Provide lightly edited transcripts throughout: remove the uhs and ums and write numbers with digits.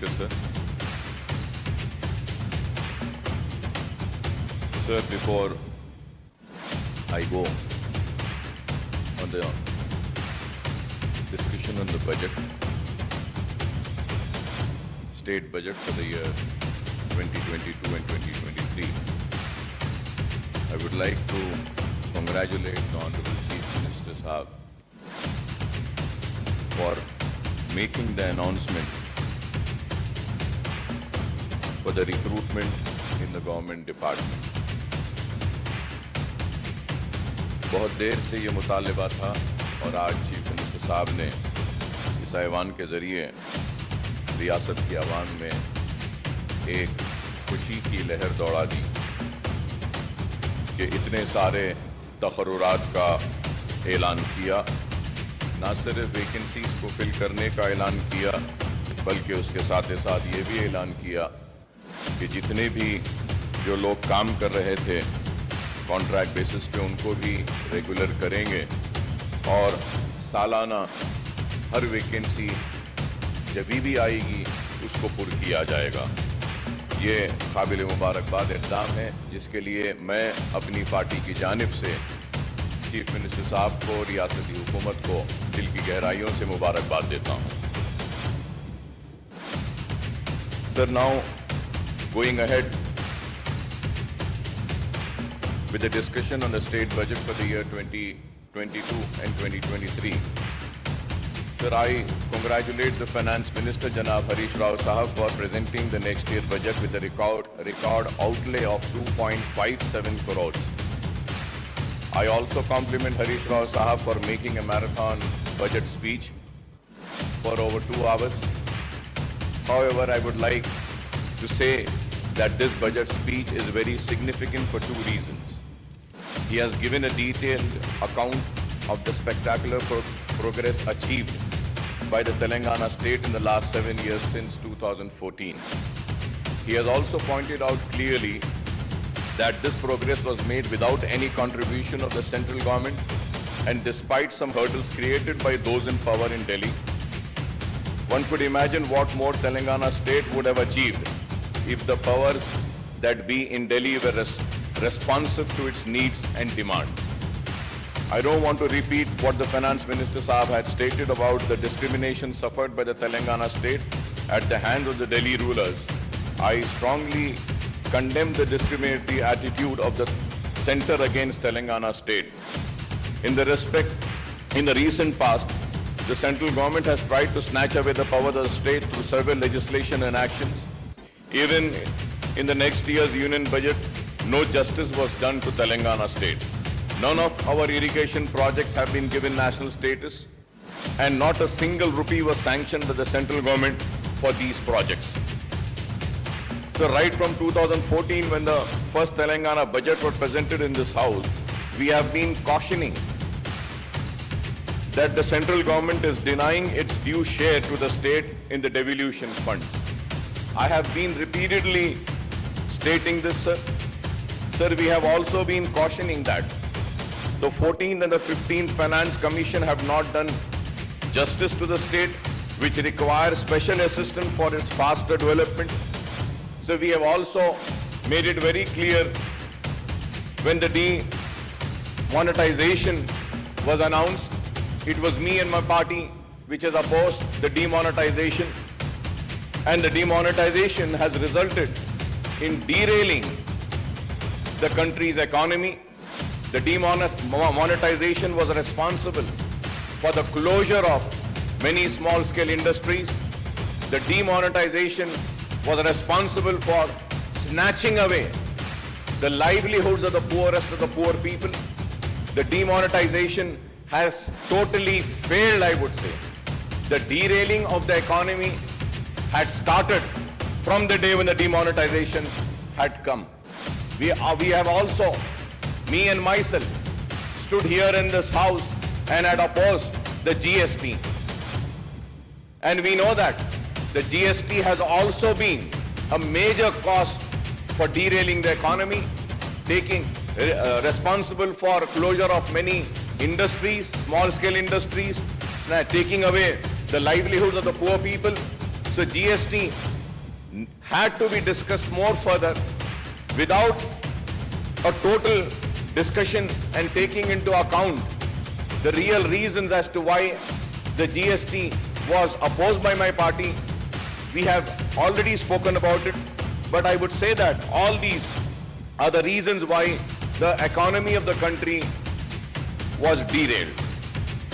Speaker, sir. Sir, before I go on the discussion on the budget, state budget for the year 2022 and 2023, I would like to congratulate the Honorable Chief Minister Sahab for making the announcement for the recruitment in the government department. बहुत देर से ये मुतालिबा था और आज chief minister साहब ने इस ऐवान के जरिए रियासत की आवाम में एक खुशी की लहर दौड़ा दी कि इतने सारे तकर्रुरात का ऐलान किया, ना सिर्फ वैकेंसीज को फिल करने का ऐलान किया बल्कि उसके साथ ही साथ ये भी ऐलान किया कि जितने भी जो लोग काम कर रहे थे कॉन्ट्रैक्ट बेसिस पे उनको भी रेगुलर करेंगे और सालाना हर वैकेंसी जब भी आएगी उसको पुर किया जाएगा। ये काबिल मुबारकबाद इक़दाम है जिसके लिए मैं अपनी पार्टी की जानिब से चीफ मिनिस्टर साहब को, रियासती हुकूमत को दिल की गहराइयों से मुबारकबाद देता हूँ। Sir, now going ahead with the discussion on the state budget for the year 2022 and 2023. Sir, I congratulate the Finance Minister Janab Harish Rao Sahab for presenting the next year budget with a record outlay of 2.57 crores. I also compliment Harish Rao Sahab for making a marathon budget speech for over 2 hours. However, I would like to say that this budget speech is very significant for 2 reasons. He has given a detailed account of the spectacular progress achieved by the Telangana state in the last 7 years since 2014. He has also pointed out clearly that this progress was made without any contribution of the central government and despite some hurdles created by those in power in Delhi. One could imagine what more Telangana state would have achieved if the powers that be in Delhi were responsive to its needs and demands. I don't want to repeat what the Finance Minister Sahab had stated about the discrimination suffered by the Telangana state at the hands of the Delhi rulers. I strongly condemn the discriminatory attitude of the centre against Telangana state. In the recent past, the central government has tried to snatch away the power of the state through several legislation and actions. Even in the next year's union budget, no justice was done to Telangana state. None of our irrigation projects have been given national status and not a single rupee was sanctioned by the central government for these projects. So right from 2014 when the first Telangana budget was presented in this house, we have been cautioning that the central government is denying its due share to the state in the devolution funds. I have been repeatedly stating this, sir. Sir, we have also been cautioning that the 14th and the 15th Finance Commission have not done justice to the state, which requires special assistance for its faster development. So we have also made it very clear when the demonetization was announced, it was me and my party which has opposed the demonetization, and the demonetization has resulted in derailing the country's economy. The demonetization was responsible for the closure of many small-scale industries. The demonetization was responsible for snatching away the livelihoods of the poorest of the poor people. The demonetization has totally failed, I would say. The derailing of the economy had started from the day when the demonetization had come. We have also, me and myself, stood here in this house and had opposed the GST. And we know that the GST has also been a major cost for derailing the economy, taking responsible for closure of many industries, small-scale industries, taking away the livelihoods of the poor people. So GST had to be discussed more further without a total discussion and taking into account the real reasons as to why the GST was opposed by my party. We have already spoken about it, but I would say that all these are the reasons why the economy of the country was derailed.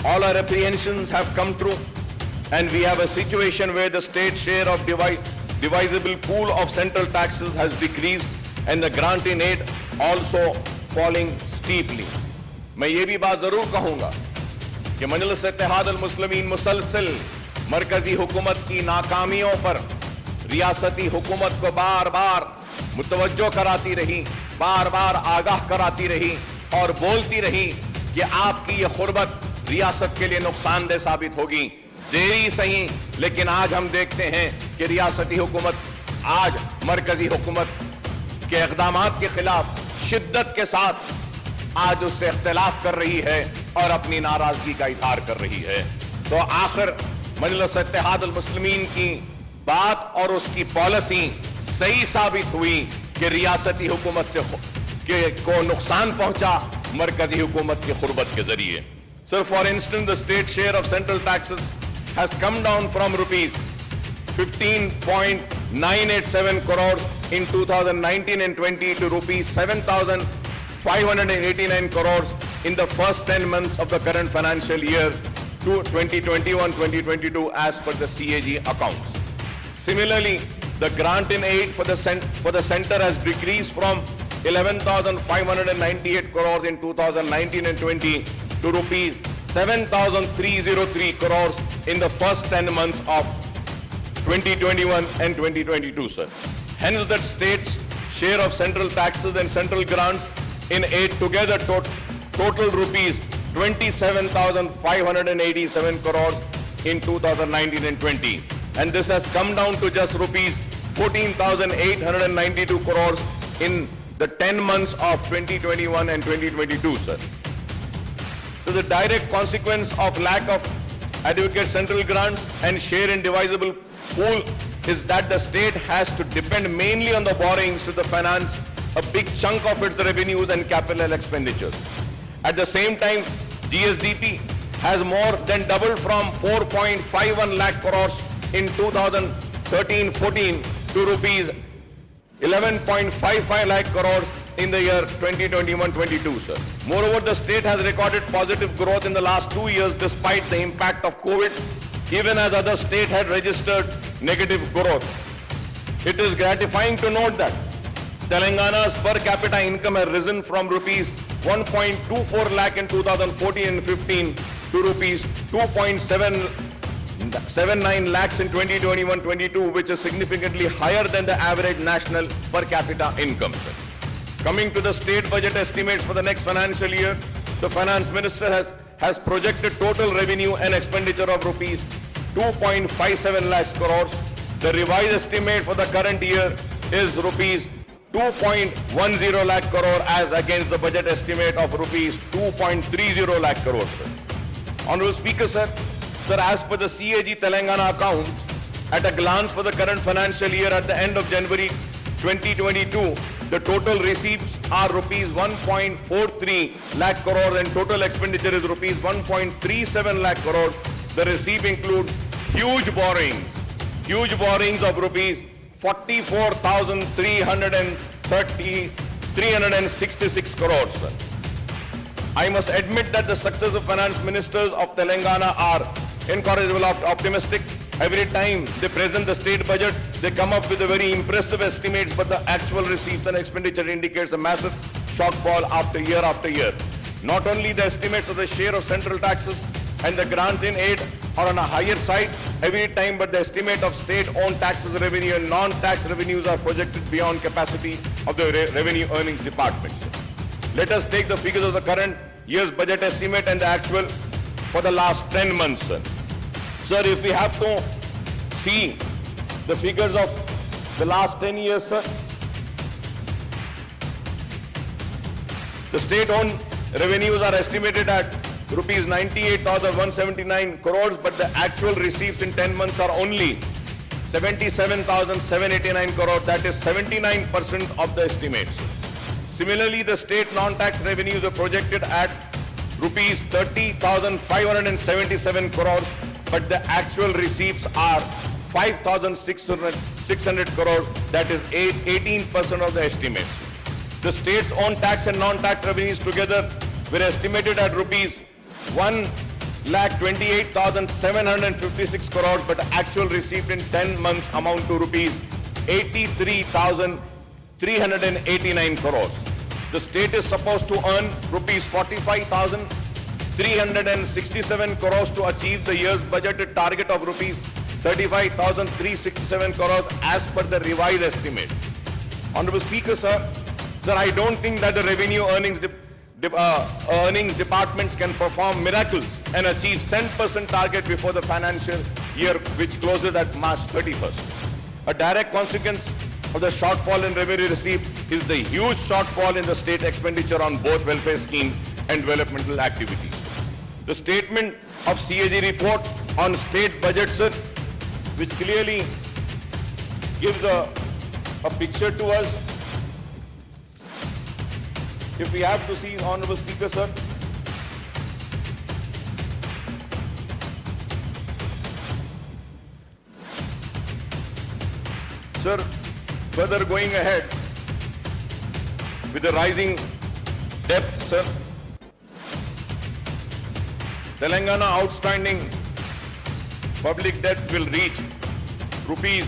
All our apprehensions have come true, and we have a situation where the state share of divisible pool of central taxes has decreased and the grant in aid also falling steeply. मैं ये भी बात जरूर कहूंगा कि मजलिस इत्तेहाद अल मुस्लिमीन मुसलसल मरकजी हुकूमत की नाकामियों पर रियासती हुकूमत को बार बार मुतवज्जो कराती रही, बार बार आगाह कराती रही और बोलती रही कि आपकी ये खुरबत रियासत के लिए नुकसानदेह साबित होगी। देरी सही, लेकिन आज हम देखते हैं कि रियासती हुकूमत आज मरकजी हुकूमत के इक़दामात के खिलाफ शिद्दत के साथ आज उससे इख्तिलाफ कर रही है और अपनी नाराजगी का इजहार कर रही है। तो आखिर मजलिस इत्तेहाद अल मुस्लिमीन की बात और उसकी पॉलिसी सही साबित हुई कि रियासती हुकूमत से को नुकसान पहुंचा मरकजी हुकूमत की खुरबत के जरिए। Sir, for instance the state share of central taxes has come down from rupees 15.987 crores in 2019 and 20 to rupees 7,589 crores in the first 10 months of the current financial year to 2021-2022 as per the CAG accounts. Similarly, the grant in aid for the center has decreased from 11,598 crores in 2019 and 20 to rupees 7,303 crores in the first 10 months of 2021 and 2022, sir. Hence, the state's share of central taxes and central grants in aid together total rupees 27,587 crores in 2019 and 20. And this has come down to just rupees 14,892 crores in the 10 months of 2021 and 2022, sir. So the direct consequence of lack of adequate central grants and share in divisible pool is that the state has to depend mainly on the borrowings to finance a big chunk of its revenues and capital expenditures. At the same time, GSDP has more than doubled from 4.51 lakh crores in 2013-14 to rupees 11.55 lakh crores in the year 2021-22, sir. Moreover, the state has recorded positive growth in the last 2 years despite the impact of COVID, even as other states had registered negative growth. It is gratifying to note that Telangana's per capita income has risen from rupees 1.24 lakh in 2014 and 15 to rupees 2.79 lakhs in 2021-22, which is significantly higher than the average national per capita income, sir. Coming to the state budget estimates for the next financial year, the finance minister has projected total revenue and expenditure of rupees 2.57 lakhs crores. The revised estimate for the current year is rupees 2.10 lakh crore as against the budget estimate of rupees 2.30 lakh crores, sir. Honorable Speaker, sir, as per the CAG Telangana accounts, at a glance for the current financial year at the end of January 2022, the total receipts are rupees 1.43 lakh crore and total expenditure is rupees 1.37 lakh crore. The receipt include huge borrowings of rupees 44,366 crores, sir. I must admit that the successive finance ministers of Telangana are incorrigible optimistic. Every time they present the state budget, they come up with a very impressive estimates, but the actual receipts and expenditure indicates a massive shortfall after year. Not only the estimates of the share of central taxes and the grant in aid are on a higher side every time, but the estimate of state-owned taxes revenue and non-tax revenues are projected beyond capacity of the revenue earnings department. Let us take the figures of the current year's budget estimate and the actual for the last 10 months, sir. Sir, if we have to see the figures of the last 10 years, sir, the state-owned revenues are estimated at rupees 98,179 crores, but the actual receipts in 10 months are only 77,789 crore, that is 79% of the estimates. Similarly, the state non-tax revenues are projected at rupees 30,577 crores, but the actual receipts are 5,600 crore, that is 18% of the estimates. The state's own tax and non-tax revenues together were estimated at rupees 1,28,756 crores, but the actual receipt in 10 months amount to rupees 83,389 crores. The state is supposed to earn rupees 45,367 crores to achieve the year's budgeted target of rupees 35,367 crores as per the revised estimate. Honorable Speaker, sir, I don't think that the revenue earnings departments can perform miracles and achieve 10% target before the financial year, which closes at March 31st. A direct consequence of the shortfall in revenue received is the huge shortfall in the state expenditure on both welfare schemes and developmental activities. The statement of CAG report on state budget, sir, which clearly gives a picture to us. If we have to see, Honorable Speaker, sir, further going ahead with the rising debt, sir, Telangana outstanding public debt will reach rupees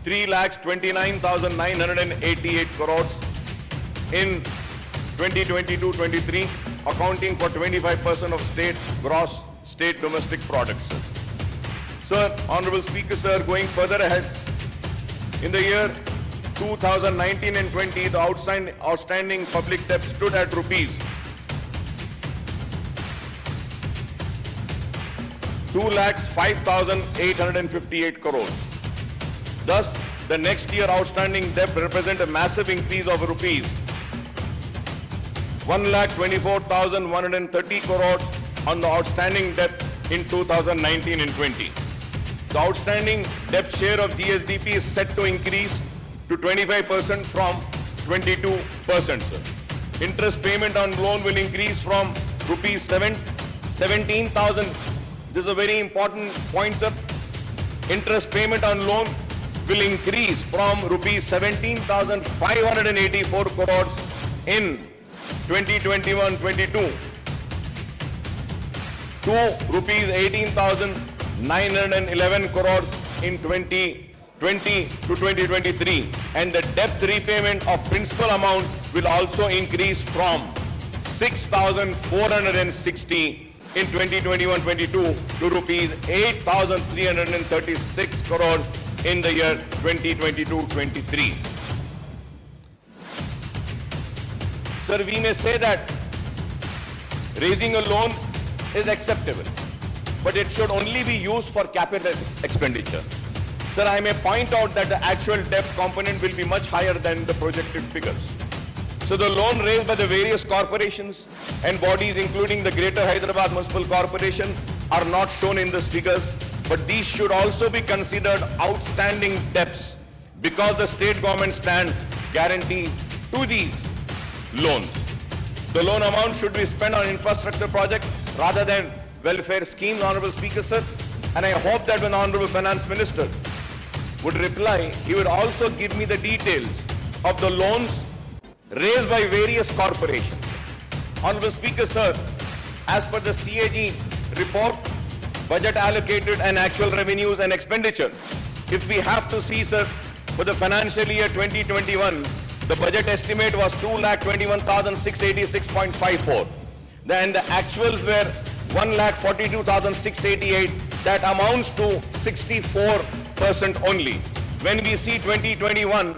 3,29,988 crores in 2022-23, accounting for 25% of gross state domestic product, sir. Sir, Honorable Speaker, sir, going further ahead, in the year 2019 and 20, the outstanding public debt stood at rupees 2,05,858 crores. Thus, the next year outstanding debt represents a massive increase of rupees 1,24,130 crores on the outstanding debt in 2019 and 20. The outstanding debt share of GSDP is set to increase to 25% from 22%. Sir. Interest payment on loan will increase from rupees 17,000. This is a very important point, sir. Interest payment on loan will increase from rupees 17,584 crores in 2021-22 to rupees 18,911 crores in 2020 to 2023, and the debt repayment of principal amount will also increase from 6,460 in 2021-22 to rupees 8,336 crores in the year 2022-23. Sir, we may say that raising a loan is acceptable, but it should only be used for capital expenditure. Sir, I may point out that the actual debt component will be much higher than the projected figures. So the loan raised by the various corporations and bodies, including the Greater Hyderabad Municipal Corporation, are not shown in these figures, but these should also be considered outstanding debts because the state government stand guarantee to these loans. The loan amount should be spent on infrastructure projects rather than welfare schemes, Honorable Speaker, sir. And I hope that when Honorable Finance Minister would reply, he would also give me the details of the loans raised by various corporations. Honorable Speaker, sir, as per the CAG report, budget allocated and actual revenues and expenditure, if we have to see, sir, for the financial year 2021, the budget estimate was 2,21,686.54. Then the actuals were 1,42,688. That amounts to 64% only. When we see 2021,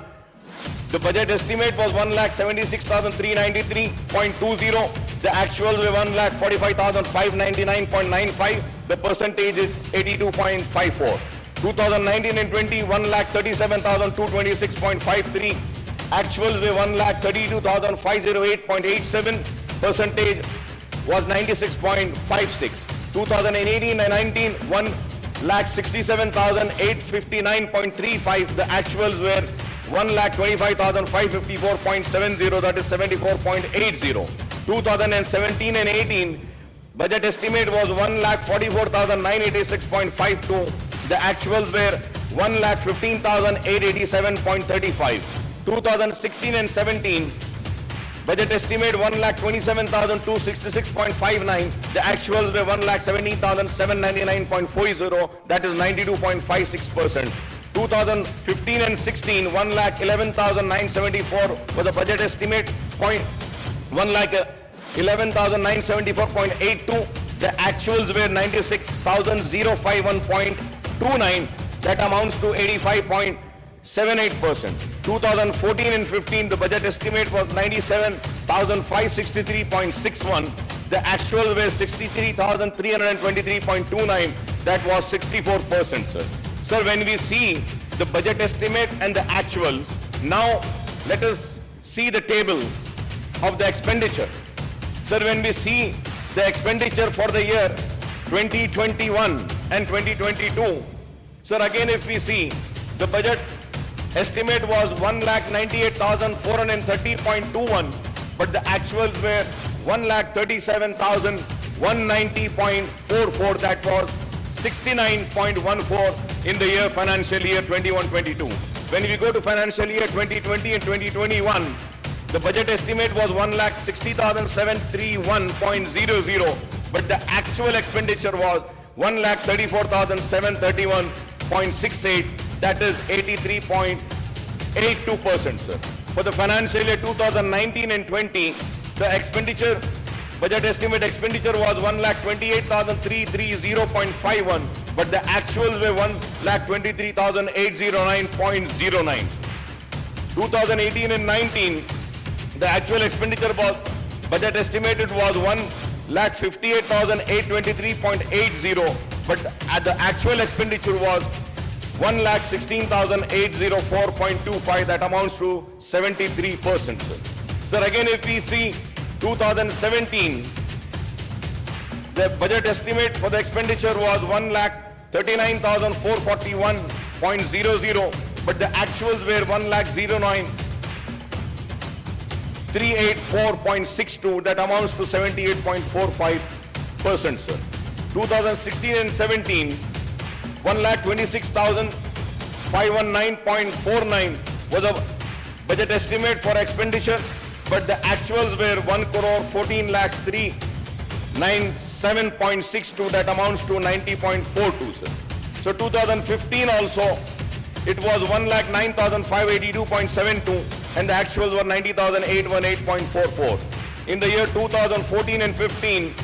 the budget estimate was 1,76,393.20. The actuals were 1,45,599.95. The percentage is 82.54. 2019 and 20, 1,37,226.53. Actuals were 1,32,508.87. Percentage was 96.56. 2018 and 19, 1,67,859.35. The actuals were 1,25,554.70, that is 74.80. 2017 and 18, budget estimate was 1,44,986.52. The actuals were 1,15,887.35. 2016 and 17, budget estimate 1,27,266.59. The actuals were 1,17,799.40. That is 92.56%. 2015 and 16, 1,11,974 was the budget estimate. 1,11,974.82. The actuals were 96,051.29. That amounts to 85.78%. 2014 and 15, the budget estimate was 97,563.61. The actuals were 63,323.29. That was 64%, sir. Sir, when we see the budget estimate and the actuals, now let us see the table of the expenditure. Sir, when we see the expenditure for the year 2021 and 2022, sir, again if we see the budget estimate was 1,98,430.21, but the actuals were 1,37,190.44. That was 69.14 in the year financial year 21-22. When we go to financial year 2020 and 2021, the budget estimate was 1,60,731.00, but the actual expenditure was 1,34,731.68. That is 83.82%, sir. For the financial year 2019 and 20, the expenditure, budget estimate expenditure was 1,28,330.51, but the actuals were 1,23,809.09. 2018 and 19, the actual expenditure was, budget estimated was 1,58,823.80, but the actual expenditure was 1,16,804.25. That amounts to 73%. Sir, again if we see 2017, the budget estimate for the expenditure was 1,39,441.00, but the actuals were 1,09,384.62. That amounts to 78.45%, sir. 2016 and 17, 1,26,519.49 was a budget estimate for expenditure, but the actuals were 1,14,397.62. That amounts to 90.42, sir. So 2015 also, it was 1,09,582.72, and the actuals were 90,818.44. In the year 2014 and 15,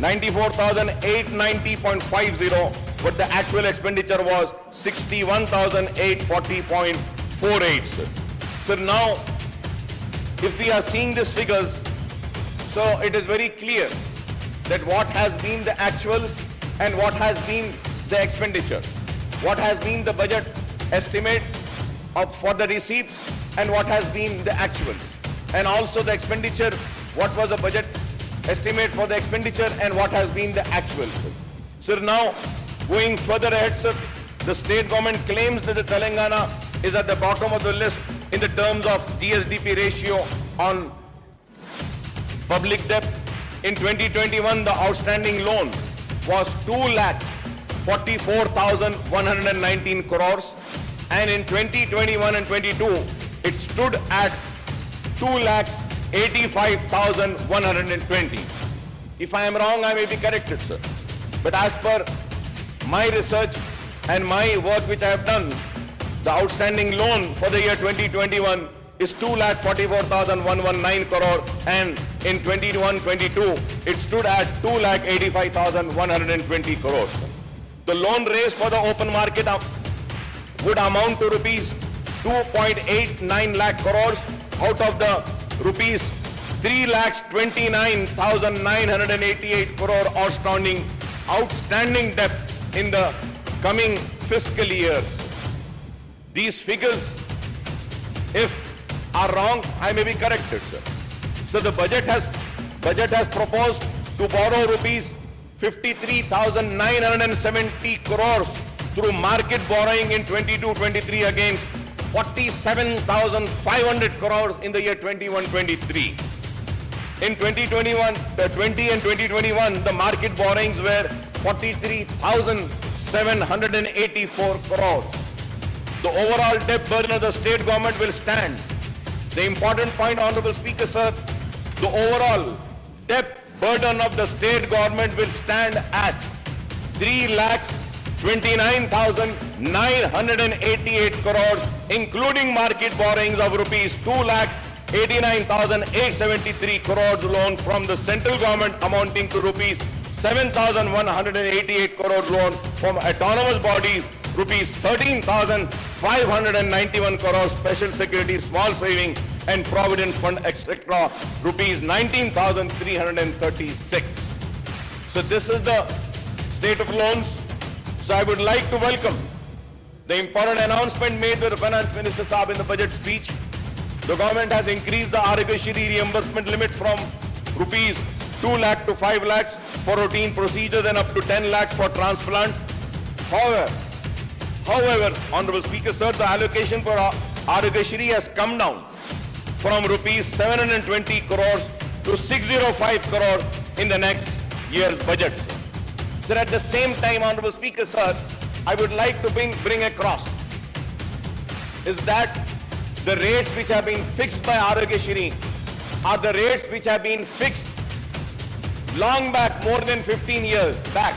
94,890.50, but the actual expenditure was 61,840.48, sir. So now, if we are seeing these figures, so it is very clear that what has been the actuals and what has been the expenditure, what has been the budget estimate for the receipts and what has been the actuals, and also the expenditure, what was the budget estimate for the expenditure and what has been the actuals. Sir, now going further ahead, sir, the state government claims that the Telangana is at the bottom of the list in the terms of GSDP ratio on public debt. In 2021, the outstanding loan was 2,44,119 crores, and in 2021 and 22, it stood at 2,85,120. If I am wrong, I may be corrected, sir. But as per my research and my work which I have done, the outstanding loan for the year 2021 is 2,44,119 crore, and in 21-22, it stood at 2,85,120 crores. The loan raised for the open market would amount to rupees 2.89 lakh crores out of the rupees 3,29,988 crore outstanding debt in the coming fiscal years. These figures, if are wrong, I may be corrected, sir. So the budget has proposed to borrow rupees 53,970 crores through market borrowing in 22-23 against 47,500 crores in the year 21-23. In 2021, 20 and 2021, the market borrowings were 43,784 crores. The overall debt burden of the state government will stand. The important point, Honorable Speaker, sir, the overall debt burden of the state government will stand at 3,29,988 crores, including market borrowings of rupees 2,89,873 crores loan from the central government amounting to rupees 7,188 crores loan from autonomous bodies, rupees 13,591 crores special security small saving and provident fund etc. rupees 19,336. So this is the state of loans. So I would like to welcome the important announcement made by the Finance Minister Saab in the budget speech. The government has increased the Aarogyasri reimbursement limit from rupees 2 lakh to 5 lakhs for routine procedures and up to 10 lakhs for transplant. However, Honorable Speaker, sir, the allocation for Aarogyasri has come down from rupees 720 crores to 605 crores in the next year's budget. Sir, at the same time, Honorable Speaker, sir, I would like to bring across is that the rates which have been fixed by Aarogyasri are the rates which have been fixed long back, more than 15 years back.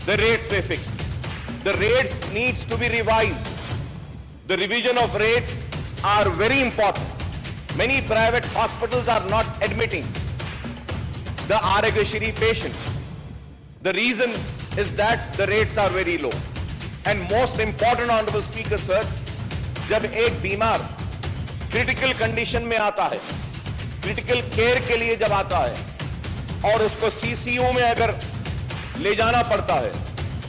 The rates were fixed. The rates needs to be revised. The revision of rates are very important. Many private hospitals are not admitting the Aarogyasri patients. The reason is that the rates are very low. And most important, Honorable Speaker, sir, जब एक बीमार critical condition में आता है, critical care के लिए जब आता है और उसको सीसीयू में अगर ले जाना पड़ता है,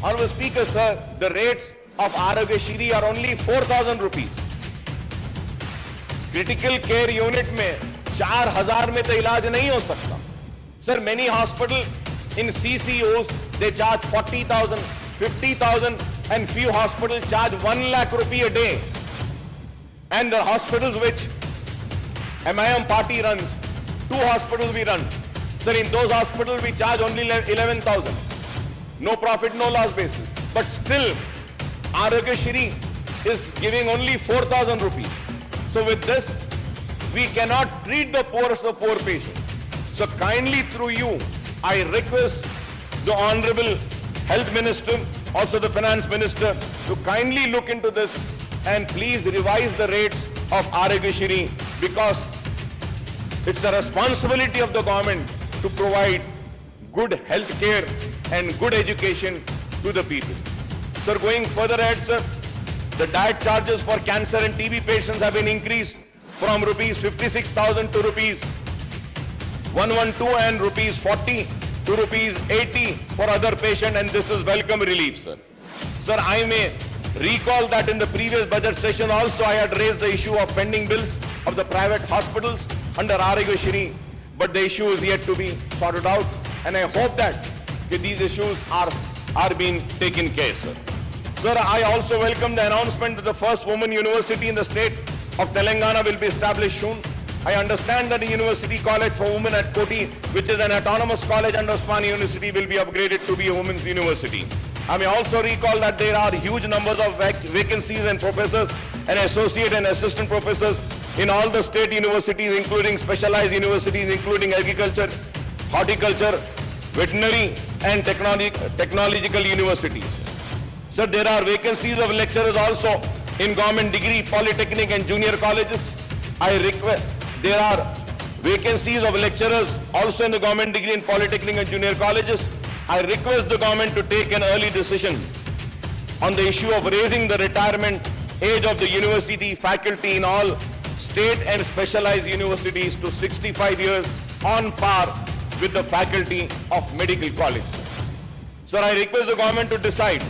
Honorable Speaker, sir, the rates of Aarogyasri are only 4,000 rupees. Critical care unit में 4,000 में तो इलाज नहीं हो सकता. Sir, many hospitals in CCUs, they charge 40,000, 50,000 and few hospitals charge 1 lakh rupee a day. And the hospitals which MIM party runs, 2 hospitals we run. Sir, in those hospitals we charge only 11,000. No profit, no loss basis. But still, Aarogyasri is giving only 4,000 rupees. So with this, we cannot treat the poorest of poor patients. So kindly through you, I request the Honorable Health Minister, also the Finance Minister, to kindly look into this and please revise the rates of Aarogyasri, because it's the responsibility of the government to provide good health care and good education to the people. Sir, going further ahead, sir, the diet charges for cancer and TB patients have been increased from rupees 56,000 to rupees 112 and rupees 40 to rupees 80 for other patients, and this is welcome relief, sir. Sir, I may recall that in the previous budget session also I had raised the issue of pending bills of the private hospitals under Aarogyasri, but the issue is yet to be sorted out, and I hope that these issues are being taken care, sir. Sir, I also welcome the announcement that the first women university in the state of Telangana will be established soon. I understand that the University College for Women at Koti, which is an autonomous college under Osmania University, will be upgraded to be a women's university. I may also recall that there are huge numbers of vacancies and professors and associate and assistant professors in all the state universities, including specialized universities, including agriculture, horticulture, veterinary and technological universities. Sir, there are vacancies of lecturers also in government degree, polytechnic and junior colleges. I request, there are vacancies of lecturers also in the government degree and polytechnic and junior colleges. I request the government to take an early decision on the issue of raising the retirement age of the university faculty in all state and specialized universities to 65 years on par with the faculty of medical college. Sir, I request the government to decide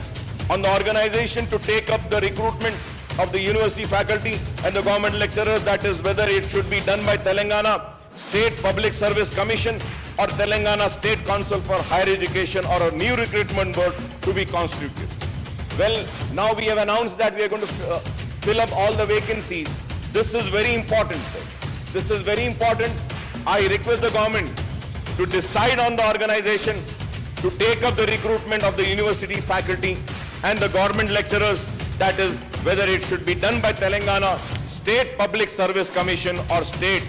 on the organization to take up the recruitment of the university faculty and the government lecturers, that is whether it should be done by Telangana State Public Service Commission or Telangana State Council for Higher Education or a new recruitment board to be constituted. Well, now we have announced that we are going to fill up all the vacancies. This is very important, sir. This is very important. I request the government to decide on the organization, to take up the recruitment of the university faculty and the government lecturers, that is, whether it should be done by Telangana State Public Service Commission or State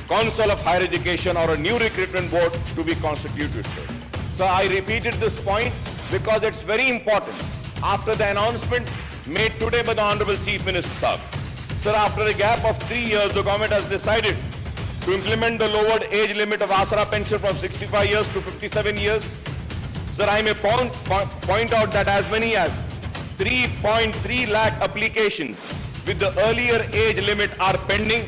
Council of Higher Education or a new recruitment board to be constituted, sir. So I repeated this point because it's very important. After the announcement made today by the Honorable Chief Minister Sahab, sir, after a gap of 3 years, the government has decided to implement the lowered age limit of Asra pension from 65 years to 57 years. Sir, I may point out that as many as 3.3 lakh applications with the earlier age limit are pending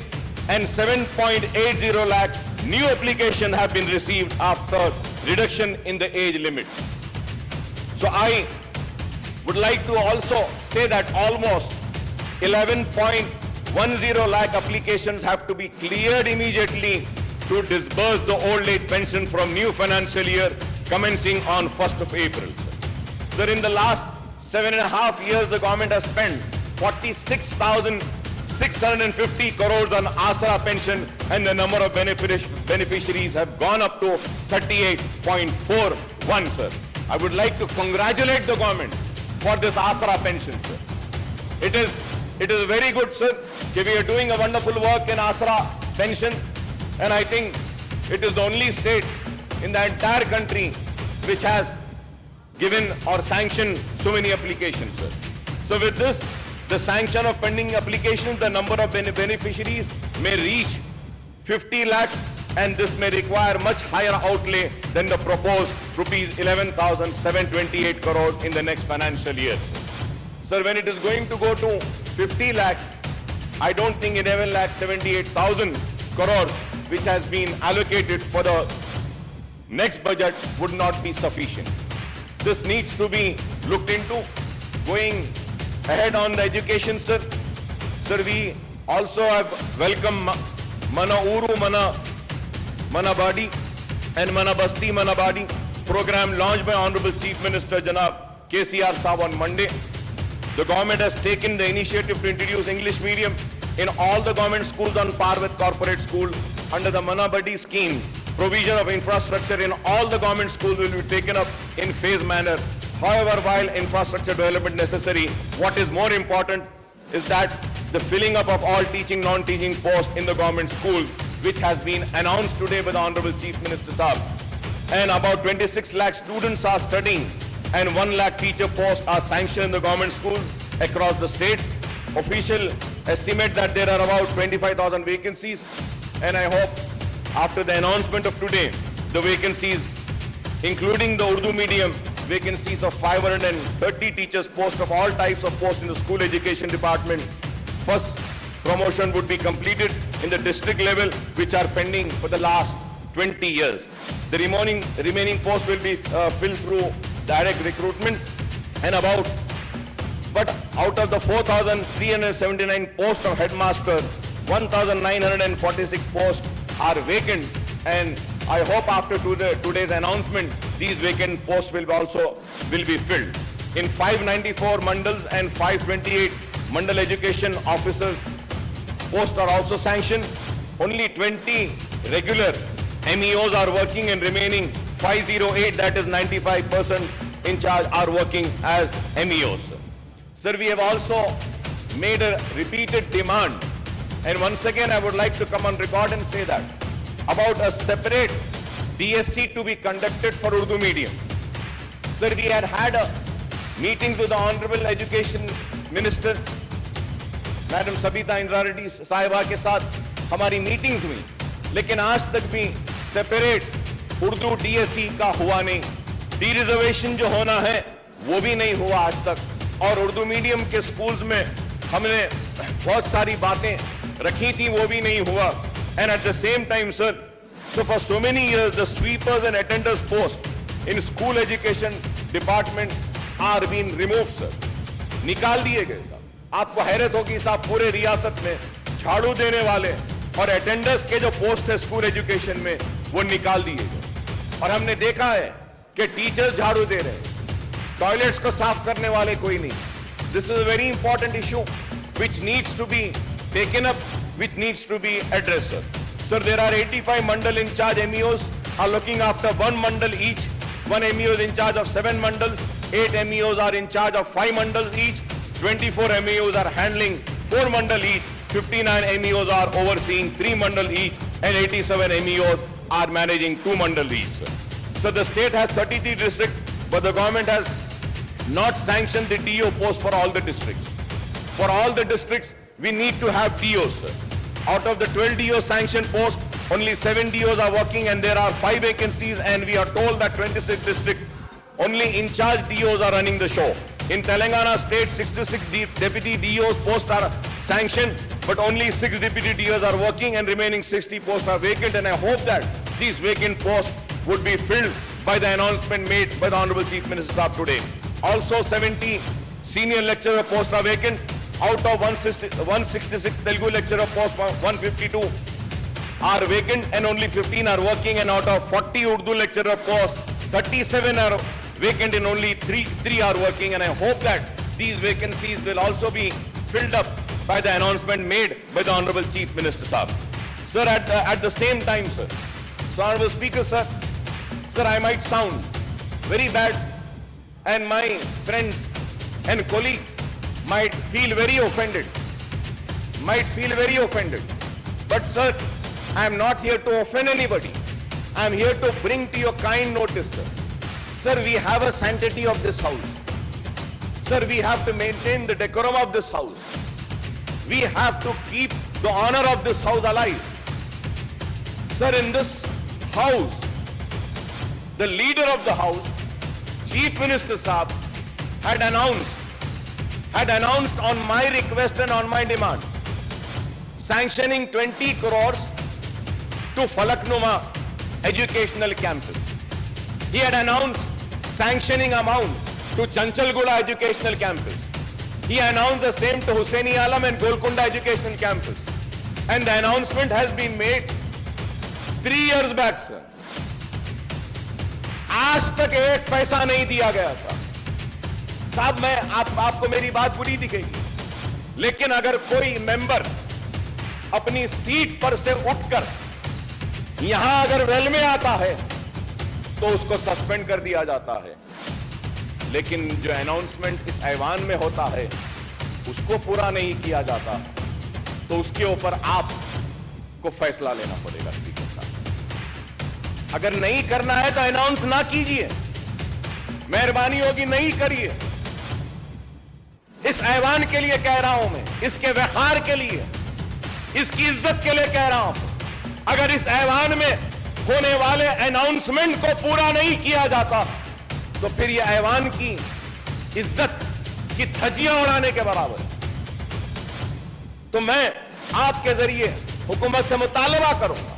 and 7.80 lakh new applications have been received after reduction in the age limit. So I would like to also say that almost 11.10 lakh applications have to be cleared immediately to disburse the old age pension from new financial year commencing on 1st of April. Sir, in the last 7.5 years, the government has spent 46,650 crores on Asra pension and the number of beneficiaries have gone up to 38.41, sir. I would like to congratulate the government for this Asra pension, sir. It is very good, sir, that we are doing a wonderful work in Asra pension, and I think it is the only state in the entire country which has given or sanctioned so many applications, sir. So with this, the sanction of pending applications, the number of beneficiaries may reach 50 lakhs, and this may require much higher outlay than the proposed rupees 11,728 crores in the next financial year. Sir, when it is going to go to 50 lakhs, I don't think 11,78,000 crores, which has been allocated for the next budget, would not be sufficient. This needs to be looked into. Going ahead on the education, sir. Sir, we also have welcomed Mana Uru, Mana Badi and Mana Basti, Mana Badi program launched by Honorable Chief Minister Janab KCR Saab on Monday. The government has taken the initiative to introduce English medium in all the government schools on par with corporate school under the Mana Badi scheme. Provision of infrastructure in all the government schools will be taken up in phased manner. However, while infrastructure development necessary, what is more important is that the filling up of all teaching, non-teaching posts in the government schools, which has been announced today by the Honorable Chief Minister Saab. And about 26 lakh students are studying and 1 lakh teacher posts are sanctioned in the government schools across the state. Official estimate that there are about 25,000 vacancies, and I hope after the announcement of today, the vacancies, including the Urdu medium vacancies of 530 teachers posts of all types of posts in the school education department, first promotion would be completed in the district level, which are pending for the last 20 years. The remaining posts will be filled through direct recruitment, and but out of the 4,379 posts of headmaster, 1,946 posts are vacant, and I hope after today's announcement, these vacant posts will be filled. In 594 mandals and 528 mandal education officers posts are also sanctioned. Only 20 regular MEOs are working, and remaining 508, that is 95% in charge, are working as MEOs. Sir, we have also made a repeated demand, and once again I would like to come on record and say that about a separate DSC to be conducted for Urdu medium. Sir, we had meetings with the Honorable Education Minister, Madam Sabita Indra Reddy साहिबा के साथ हमारी meetings हुई, लेकिन आज तक भी separate Urdu DSC का हुआ नहीं. डी रिजर्वेशन जो होना है वो भी नहीं हुआ आज तक, और उर्दू मीडियम के स्कूल्स में हमने बहुत सारी बातें रखी थी, वो भी नहीं हुआ. And at the same time, sir, so for so many years, the sweepers and attenders post in school education department are being removed, sir. निकाल दिए गए साहब. आपको हैरत होगी साहब, पूरे रियासत में झाड़ू देने वाले और अटेंडर्स के जो पोस्ट है स्कूल एजुकेशन में, वो निकाल दिए गए. और हमने देखा है कि टीचर्स झाड़ू दे रहे हैं, टॉयलेट्स को साफ करने वाले कोई नहीं. This is a very important issue which needs to be taken up, which needs to be addressed. Sir, there are 85 mandal in charge MEOs are looking after one mandal each. One MEO is in charge of 7 mandals. 8 MEOs are in charge of 5 mandals each. 24 MEOs are handling 4 mandal each. 59 MEOs are overseeing 3 mandal each, and 87 MEOs are managing 2 mandal each. So the state has 33 districts, but the government has not sanctioned the DO post for all the districts. For all the districts, we need to have DOs. Out of the 12 DO sanctioned posts, only 7 DOs are working, and there are 5 vacancies, and we are told that 26 districts, only in charge DOs are running the show. In Telangana state, 66 deputy DOs posts are sanctioned, but only 6 deputy DOs are working, and remaining 60 posts are vacant, and I hope that these vacant posts would be filled by the announcement made by the Honorable Chief Minister Saab today. Also 70 senior lecturer posts are vacant. Out of 166 Telugu lecturer posts, 152 are vacant, and only 15 are working, and out of 40 Urdu lecturer posts, 37 are vacant and only 3 are working, and I hope that these vacancies will also be filled up by the announcement made by the Honorable Chief Minister Saab. Sir, at the same time, sir, so Honorable Speaker, sir, I might sound very bad, and my friends and colleagues might feel very offended, but sir, I am not here to offend anybody. I am here to bring to your kind notice, sir. Sir, we have a sanctity of this house. Sir, we have to maintain the decorum of this house. We have to keep the honor of this house alive. Sir, in this house, the leader of the house, Chief Minister Saab, had announced on my request and on my demand, sanctioning 20 crores to Falaknuma Educational Campus. He had announced sanctioning amount to Chanchalguda Educational Campus. He announced the same to Hussaini Alam and Golconda Educational Campus. And the announcement has been made 3 years back, sir. आज तक एक पैसा नहीं दिया गया साहब मैं आपको मेरी बात बुरी दिखेगी, लेकिन अगर कोई मेंबर अपनी सीट पर से उठकर यहां अगर वेल में आता है तो उसको सस्पेंड कर दिया जाता है, लेकिन जो अनाउंसमेंट इस ऐवान में होता है उसको पूरा नहीं किया जाता, तो उसके ऊपर आपको फैसला लेना पड़ेगा स्पीकर साहब। अगर नहीं करना है तो अनाउंस ना कीजिए, मेहरबानी होगी नहीं करिए। इस ऐवान के लिए कह रहा हूं मैं, इसके व्यवहार के लिए, इसकी इज्जत के लिए कह रहा हूं। अगर इस ऐवान में होने वाले अनाउंसमेंट को पूरा नहीं किया जाता तो फिर यह ऐवान की इज्जत की धज्जियां उड़ाने के बराबर है। तो मैं आपके जरिए हुकूमत से मुतालबा करूंगा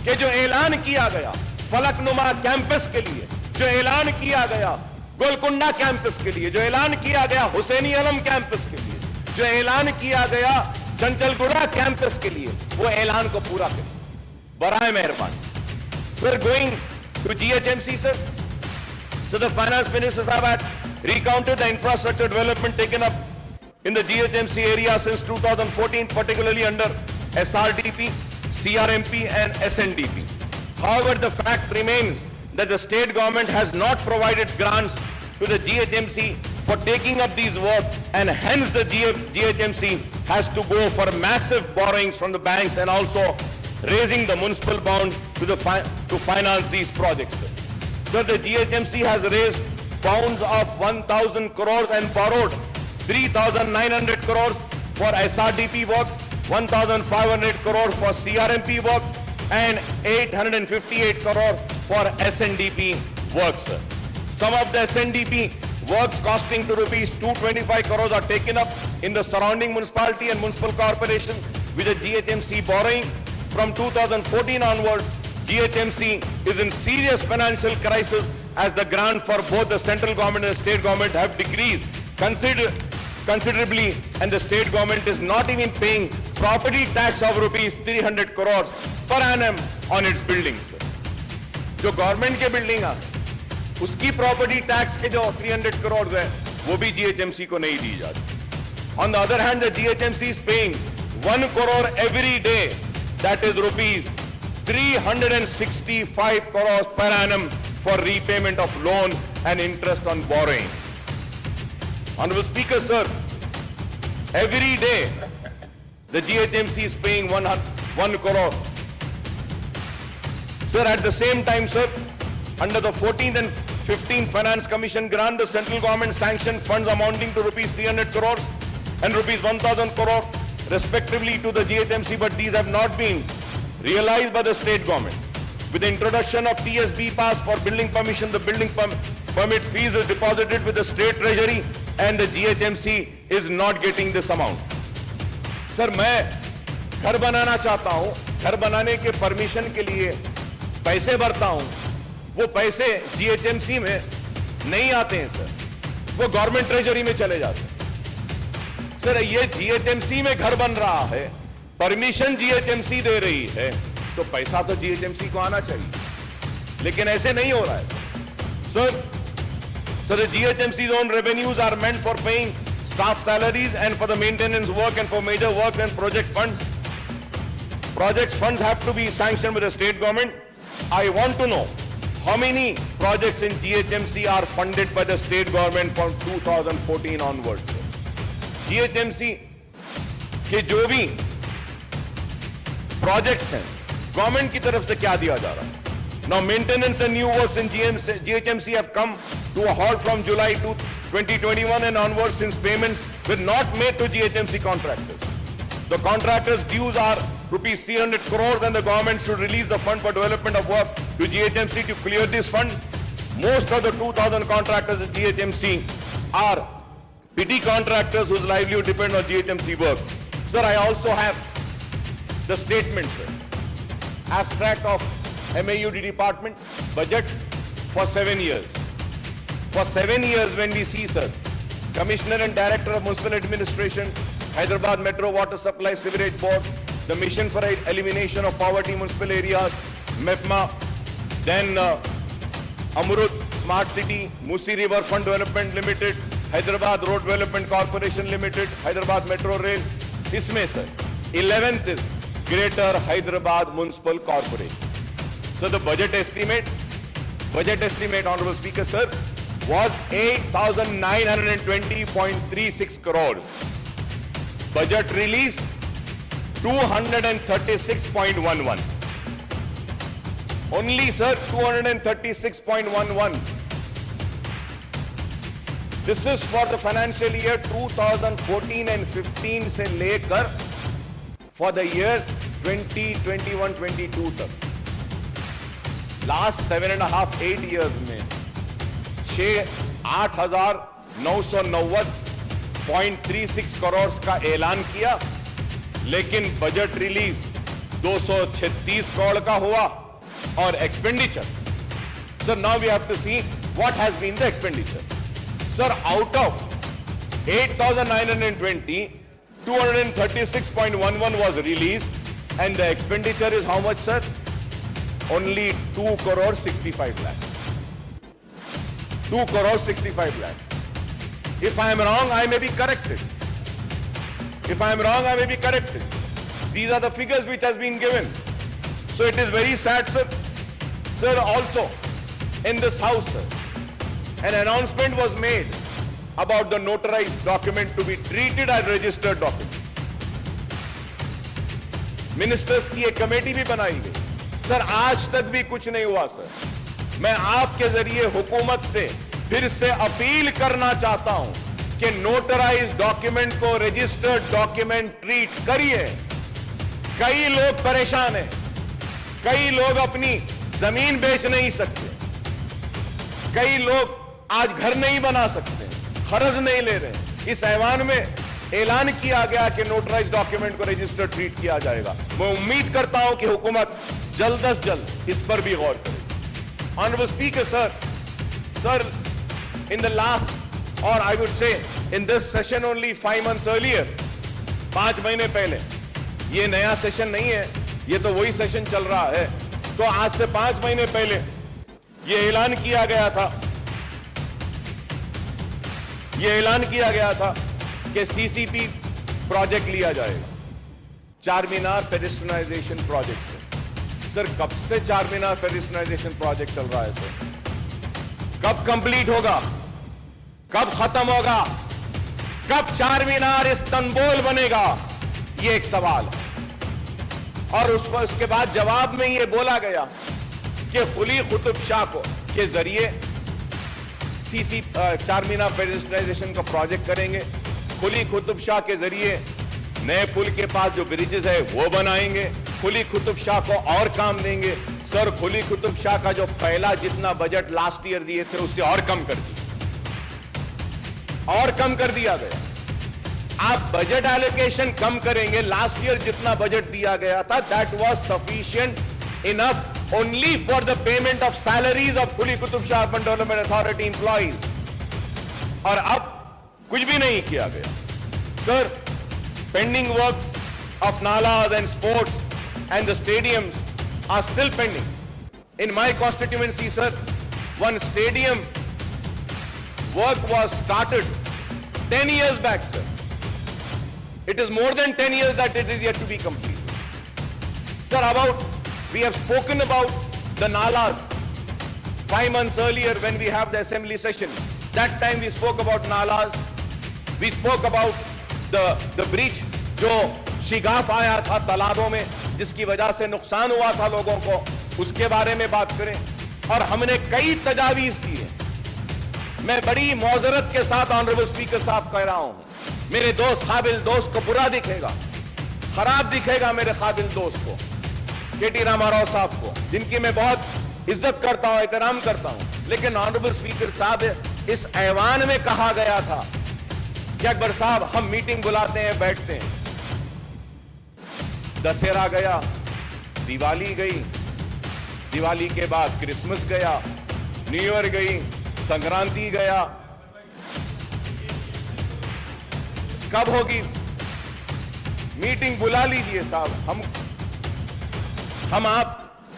कि जो ऐलान किया गया फलकनुमा कैंपस के लिए, जो ऐलान किया गया गोलकुंडा कैंपस के लिए, जो ऐलान किया गया हुसैनी आलम कैंपस के लिए, जो ऐलान किया गया चंचलगुड़ा कैंपस के लिए, वो ऐलान को पूरा करें बराए मेहरबानी। Sir, going to GHMC, sir. So the Finance Minister had recounted the infrastructure development taken up in the GHMC area since 2014, particularly under SRDP, CRMP and SNDP. However, the fact remains that the state government has not provided grants to the GHMC for taking up these work, and hence the GHMC has to go for massive borrowings from the banks and also raising the municipal bond to finance these projects. Sir, the GHMC has raised bonds of 1,000 crores and borrowed 3,900 crores for SRDP work, 1,500 crores for CRMP work, and 858 crores for SNDP works. Some of the SNDP works costing to rupees 225 crores are taken up in the surrounding municipality and municipal corporation with the GHMC borrowing. From 2014 onwards, GHMC is in serious financial crisis as the grant for both the central government and the state government have decreased considerably, and the state government is not even paying property tax of rupees 300 crores per annum on its buildings. जो government के building उसकी property tax के जो 300 करोड़ है वो भी GHMC को नहीं दी जाती. On the other hand, the GHMC is paying 1 crore every day, that is rupees 365 crores per annum for repayment of loan and interest on borrowing. Honorable Speaker, sir, every day the GHMC is paying 1 crore. Sir, at the same time, sir, under the 14th and 15th Finance Commission grant, the central government sanctioned funds amounting to rupees 300 crores and rupees 1,000 crore respectively to the GHMC, but these have not been realized by the state government. With the introduction of TSB pass for building permission, the building permit fees is deposited with the state treasury and the GHMC is not getting this amount. Sir, मैं घर बनाना चाहता हूं, घर बनाने के permission के लिए पैसे भरता हूं, वो पैसे GHMC में नहीं आते हैं सर, वो गवर्नमेंट ट्रेजरी में चले जाते हैं. सर, ये GHMC में घर बन रहा है, परमिशन GHMC दे रही है, तो पैसा तो GHMC को आना चाहिए, लेकिन ऐसे नहीं हो रहा है. Sir, the GHMC's own revenues are meant for paying staff salaries and for the maintenance work and for major works and project funds. Projects funds have to be sanctioned with the state government. I want to know how many projects in GHMC are funded by the state government from 2014 onwards. GHMC के जो भी projects हैं, government की तरफ से क्या दिया जा रहा है? Now, maintenance and new works in GHMC have come to a halt from July 2021 and onwards, since payments were not made to GHMC contractors. The contractors' dues are rupees 300 crores and the government should release the fund for development of work to GHMC to clear this fund. Most of the 2,000 contractors at GHMC are PT contractors whose livelihood depends on GHMC work. Sir, I also have the statement, sir. Abstract of MAUD department budget for 7 years. For 7 years when we see, sir, Commissioner and Director of Municipal Administration, Hyderabad Metro Water Supply Sewerage Board, the Mission for Elimination of Poverty Municipal Areas, MEPMA, then Amrut Smart City, Musi River Fund Development Limited, Hyderabad Road Development Corporation Limited, Hyderabad Metro Rail. Isme, sir, 11th is Greater Hyderabad Municipal Corporation. So the budget estimate, Honorable Speaker, sir, was 8,920.36 crores. Budget release 236.11. Only, sir, 236.11. This is for the financial year 2014 and 15 से लेकर for the year 2021-22 तक. Last 7.5-8 years में 8,990.36 करोड़ का ऐलान किया, लेकिन budget release 236 crore का हुआ और expenditure. Sir, now we have to see what has been the expenditure. Sir, out of 8,920, 236.11 was released and the expenditure is how much, sir? Only 2 crore 65 lakhs. 2 crore 65 lakhs. If I am wrong, I may be corrected. If I am wrong, I may be corrected. These are the figures which has been given. So it is very sad, sir. Sir, also in this house, sir, an announcement was made about the notarized document to be treated as registered document. Ministers की एक committee भी बनाई गई. Sir, आज तक भी कुछ नहीं हुआ. सर, मैं आपके जरिए हुकूमत से फिर से अपील करना चाहता हूं कि नोटराइज डॉक्यूमेंट को रजिस्टर्ड डॉक्यूमेंट ट्रीट करिए. कई लोग परेशान हैं, कई लोग अपनी जमीन बेच नहीं सकते, कई लोग आज घर नहीं बना सकते, कर्ज नहीं ले रहे. इस ऐवान में ऐलान किया गया कि नोटराइज डॉक्यूमेंट को रजिस्टर्ड ट्रीट किया जाएगा. मैं उम्मीद करता हूं कि हुकूमत जल्द से जल्द इस पर भी गौर करे. Honorable Speaker, sir, in the last, or I would say in this session only 5 months earlier, 5 महीने पहले, ये नया सेशन नहीं है, ये तो वही सेशन चल रहा है. तो आज से 5 महीने पहले ये ऐलान किया गया था यह ऐलान किया गया था कि सीसीपी प्रोजेक्ट लिया जाएगा, चार मीनार पेडेस्ट्रियनाइजेशन प्रोजेक्ट से। सर, कब से चार मीनार पेडेस्ट्रियनाइजेशन प्रोजेक्ट चल रहा है सर? कब कंप्लीट होगा? कब खत्म होगा? कब चार मीनार इस्तांबुल बनेगा? यह एक सवाल है। और उसके बाद जवाब में यह बोला गया कि कुली कुतुब शाह को के जरिए चार मीनार पेडेस्ट्रियनाइजेशन का प्रोजेक्ट करेंगे, कुली कुतुब शाह के जरिए नए पुल के पास जो ब्रिजेस है वो बनाएंगे, कुली कुतुब शाह को और काम देंगे। सर, कुली कुतुब शाह का जो पहला जितना बजट लास्ट ईयर दिए थे उससे और कम कर दिया, और कम कर दिया गया। आप बजट एलोकेशन कम करेंगे, लास्ट ईयर जितना बजट दिया गया था that was sufficient enough only for the payment of salaries of Quli Qutub Shah urban development authority employees, और अब कुछ भी नहीं किया गया। Sir, pending works of nalas and sports and the stadiums are still pending in my constituency. Sir, one stadium work was started 10 years back, sir. It is more than 10 years that it is yet to be completed. Sir, we have spoken about the nalas 5 months earlier when we have the assembly session. That time we spoke about nalas. We spoke about the breach जो शिगाफ आया था तालाबों में, जिसकी वजह से नुकसान हुआ था लोगों को, उसके बारे में बात करें। और हमने कई तजावीज की है। मैं बड़ी मौजरत के साथ ऑनरेबल स्पीकर साहब कह रहा हूं, मेरे दोस्त काबिल दोस्त को बुरा दिखेगा, खराब दिखेगा मेरे काबिल दोस्त को, केटी रामाराव साहब को, जिनकी मैं बहुत इज्जत करता हूं, एहतराम करता हूं। लेकिन ऑनरेबल स्पीकर साहब, इस ऐवान में कहा गया था कि अकबर साहब हम मीटिंग बुलाते हैं, बैठते हैं। दशहरा गया, दिवाली गई, दिवाली के बाद क्रिसमस गया, न्यू ईयर गई, संक्रांति गया, कब होगी मीटिंग? बुला लीजिए साहब, हम आप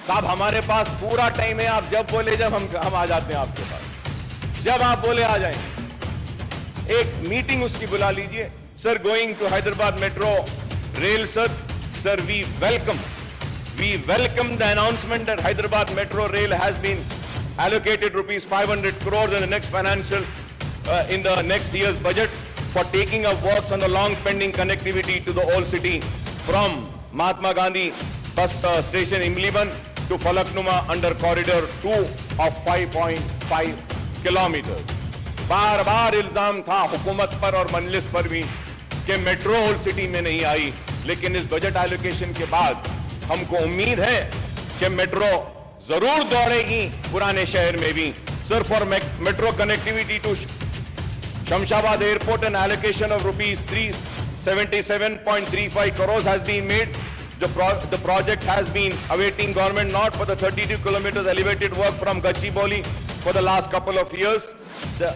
साहब, हमारे पास पूरा टाइम है। आप जब बोले, जब हम आ जाते हैं आपके पास, जब आप बोले आ जाएंगे। एक मीटिंग उसकी बुला लीजिए। Sir, going to Hyderabad metro rail, sir we welcome the announcement that Hyderabad Metro Rail has been allocated rupees 500 crores in the next financial, in the next year's budget for taking up works on the long pending connectivity to the old city from Mahatma Gandhi bus station Imliban to Falaknuma under corridor 2 of 5.5 kilometers. बार बार इल्जाम था हुकूमत पर और मजलिस पर भी कि metro old city में नहीं आई, लेकिन इस बजट एलोकेशन के बाद हमको उम्मीद है कि मेट्रो जरूर दौड़ेगी पुराने शहर में भी। Sir, for metro connectivity to Shamshabad airport and allocation of rupees 377.35 crores has been made. The project has been awaiting government nod for the 32 kilometers elevated work from Gachibowli for the last couple of years. The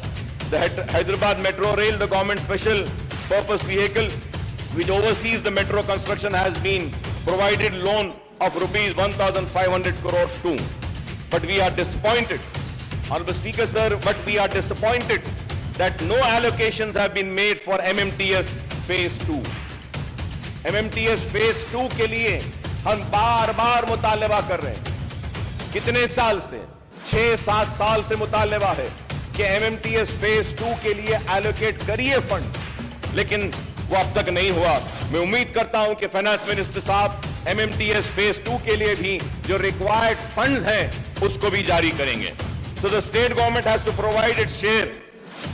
Hyderabad Metro Rail, the government special purpose vehicle which oversees the metro construction, has been provided loan of rupees 1,500 crores too. But we are disappointed, Honorable Speaker sir, but we are disappointed that no allocations have been made for MMTS Phase 2. MMTS Phase 2 के लिए हम बार बार मुतालबा कर रहे हैं। कितने साल से? 6-7 साल से मुतालबा है कि MMTS Phase 2 के लिए एलोकेट करिए फंड, लेकिन वो अब तक नहीं हुआ। मैं उम्मीद करता हूं कि फाइनेंस मिनिस्टर साहब MMTS Phase 2 के लिए भी जो रिक्वायर्ड फंड्स हैं उसको भी जारी करेंगे। So the state government has to provide its share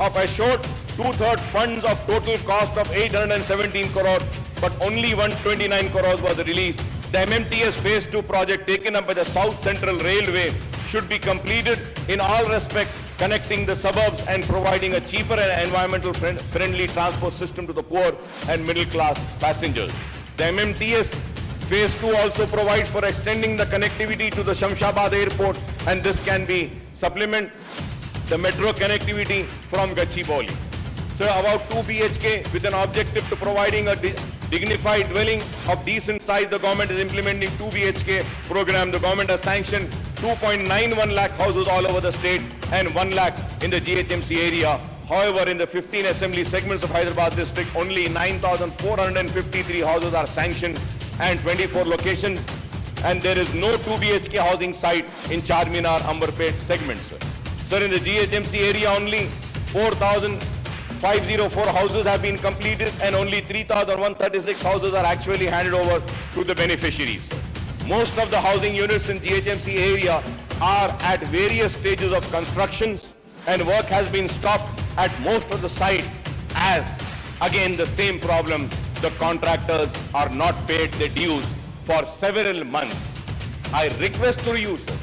of assured 2/3 funds of total cost of 817 crore, but only 129 crores was released. The MMTS Phase 2 project taken up by the South Central Railway should be completed in all respects, connecting the suburbs and providing a cheaper and environmental friendly transport system to the poor and middle class passengers. The MMTS Phase 2 also provides for extending the connectivity to the Shamshabad airport, and this can be supplement the metro connectivity from Gachibowli. So about 2 BHK with an objective to providing a dignified dwelling of decent size, the government is implementing 2 BHK program. The government has sanctioned 2.91 lakh houses all over the state and 1 lakh in the GHMC area. However, in the 15 assembly segments of Hyderabad district, only 9,453 houses are sanctioned and 24 locations, and there is no 2 BHK housing site in Charminar, Amberpet segments. Sir, in the GHMC area, only 4,504 houses have been completed and only 3,136 houses are actually handed over to the beneficiaries. Most of the housing units in GHMC area are at various stages of construction, and work has been stopped at most of the sites as, again, the same problem, the contractors are not paid their dues for several months. I request to you, sir,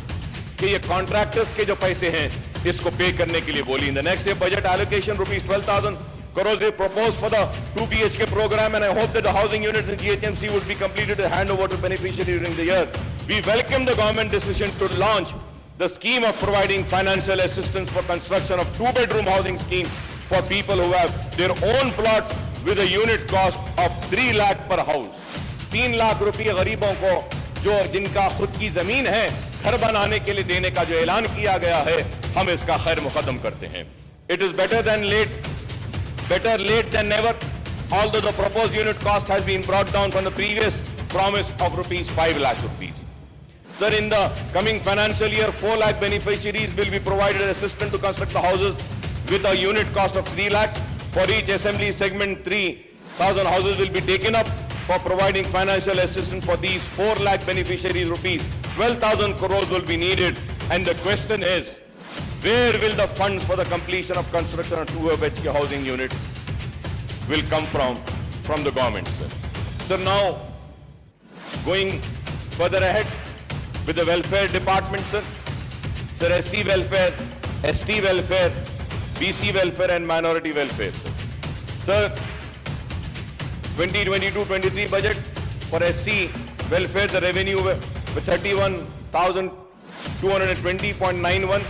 कि ये contractors के जो पैसे हैं इसको पे करने के लिए बोलिए. In the next year budget allocation rupees 12,000 crores is proposed for the 2 BHK program, and I hope that the housing units in GHMC would be completed and hand over to beneficiaries during the year. We welcome the government decision to launch the scheme of providing financial assistance for construction of 2-bedroom housing scheme for people who have their own plots with a unit cost of 3 lakh per house. 3 lakh रुपए गरीबों को जो जिनका खुद की जमीन है घर बनाने के लिए देने का जो ऐलान किया गया है, हम इसका खैर मुकदम करते हैं. It is better late than never, although the proposed unit cost has been brought down from the previous promise of rupees 5 lakh rupees. Sir, in the coming financial year, 4 lakh beneficiaries will be provided assistance to construct the houses with a unit cost of 3 lakhs. For each assembly segment, 3,000 houses will be taken up. For providing financial assistance for these 4 lakh beneficiaries, rupees 12,000 crores will be needed. And the question is, where will the funds for the completion of construction of 2 BHK housing units will come from the government, sir? Sir, now going further ahead with the welfare department, sir. Sir, SC welfare, ST welfare, BC welfare and minority welfare, sir. Sir, 2022-23 budget for SC welfare, the revenue with 31,220.91.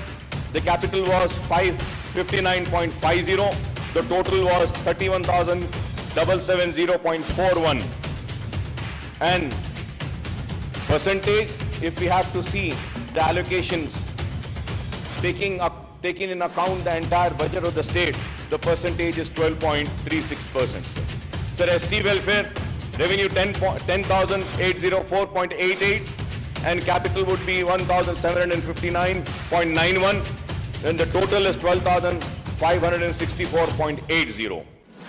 The capital was 559.50. The total was 31,770.41. And percentage, if we have to see the allocations taking in account the entire budget of the state, the percentage is 12.36%. Sir, ST welfare revenue 10,804.88 and capital would be 1,759.91. Then the total is 12,564.80.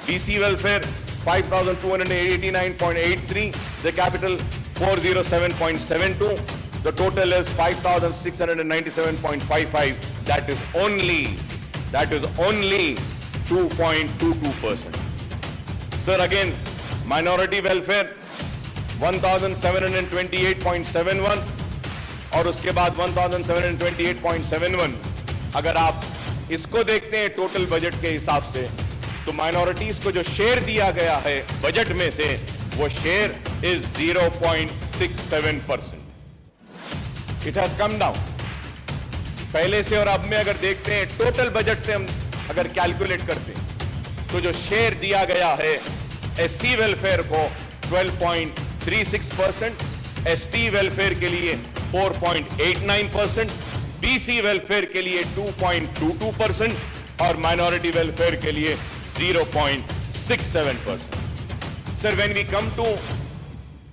BC welfare 5,289.83. The capital 407.72. The total is 5,697.55. That is only 2.22%. Sir, again, minority welfare 1,728.71 और उसके बाद 1,728.71. अगर आप इसको देखते हैं total budget के हिसाब से, तो माइनॉरिटीज को जो शेयर दिया गया है बजट में से, वो share is 0.67%. It has come down पहले से, और अब में अगर देखते हैं टोटल बजट से हम अगर कैलकुलेट करते हैं, तो जो शेयर दिया गया है एससी वेलफेयर को 12.36%, एसटी वेलफेयर के लिए 4.89%, बीसी वेलफेयर के लिए 2.22% और माइनॉरिटी वेलफेयर के लिए 0.67%. Sir, when we come to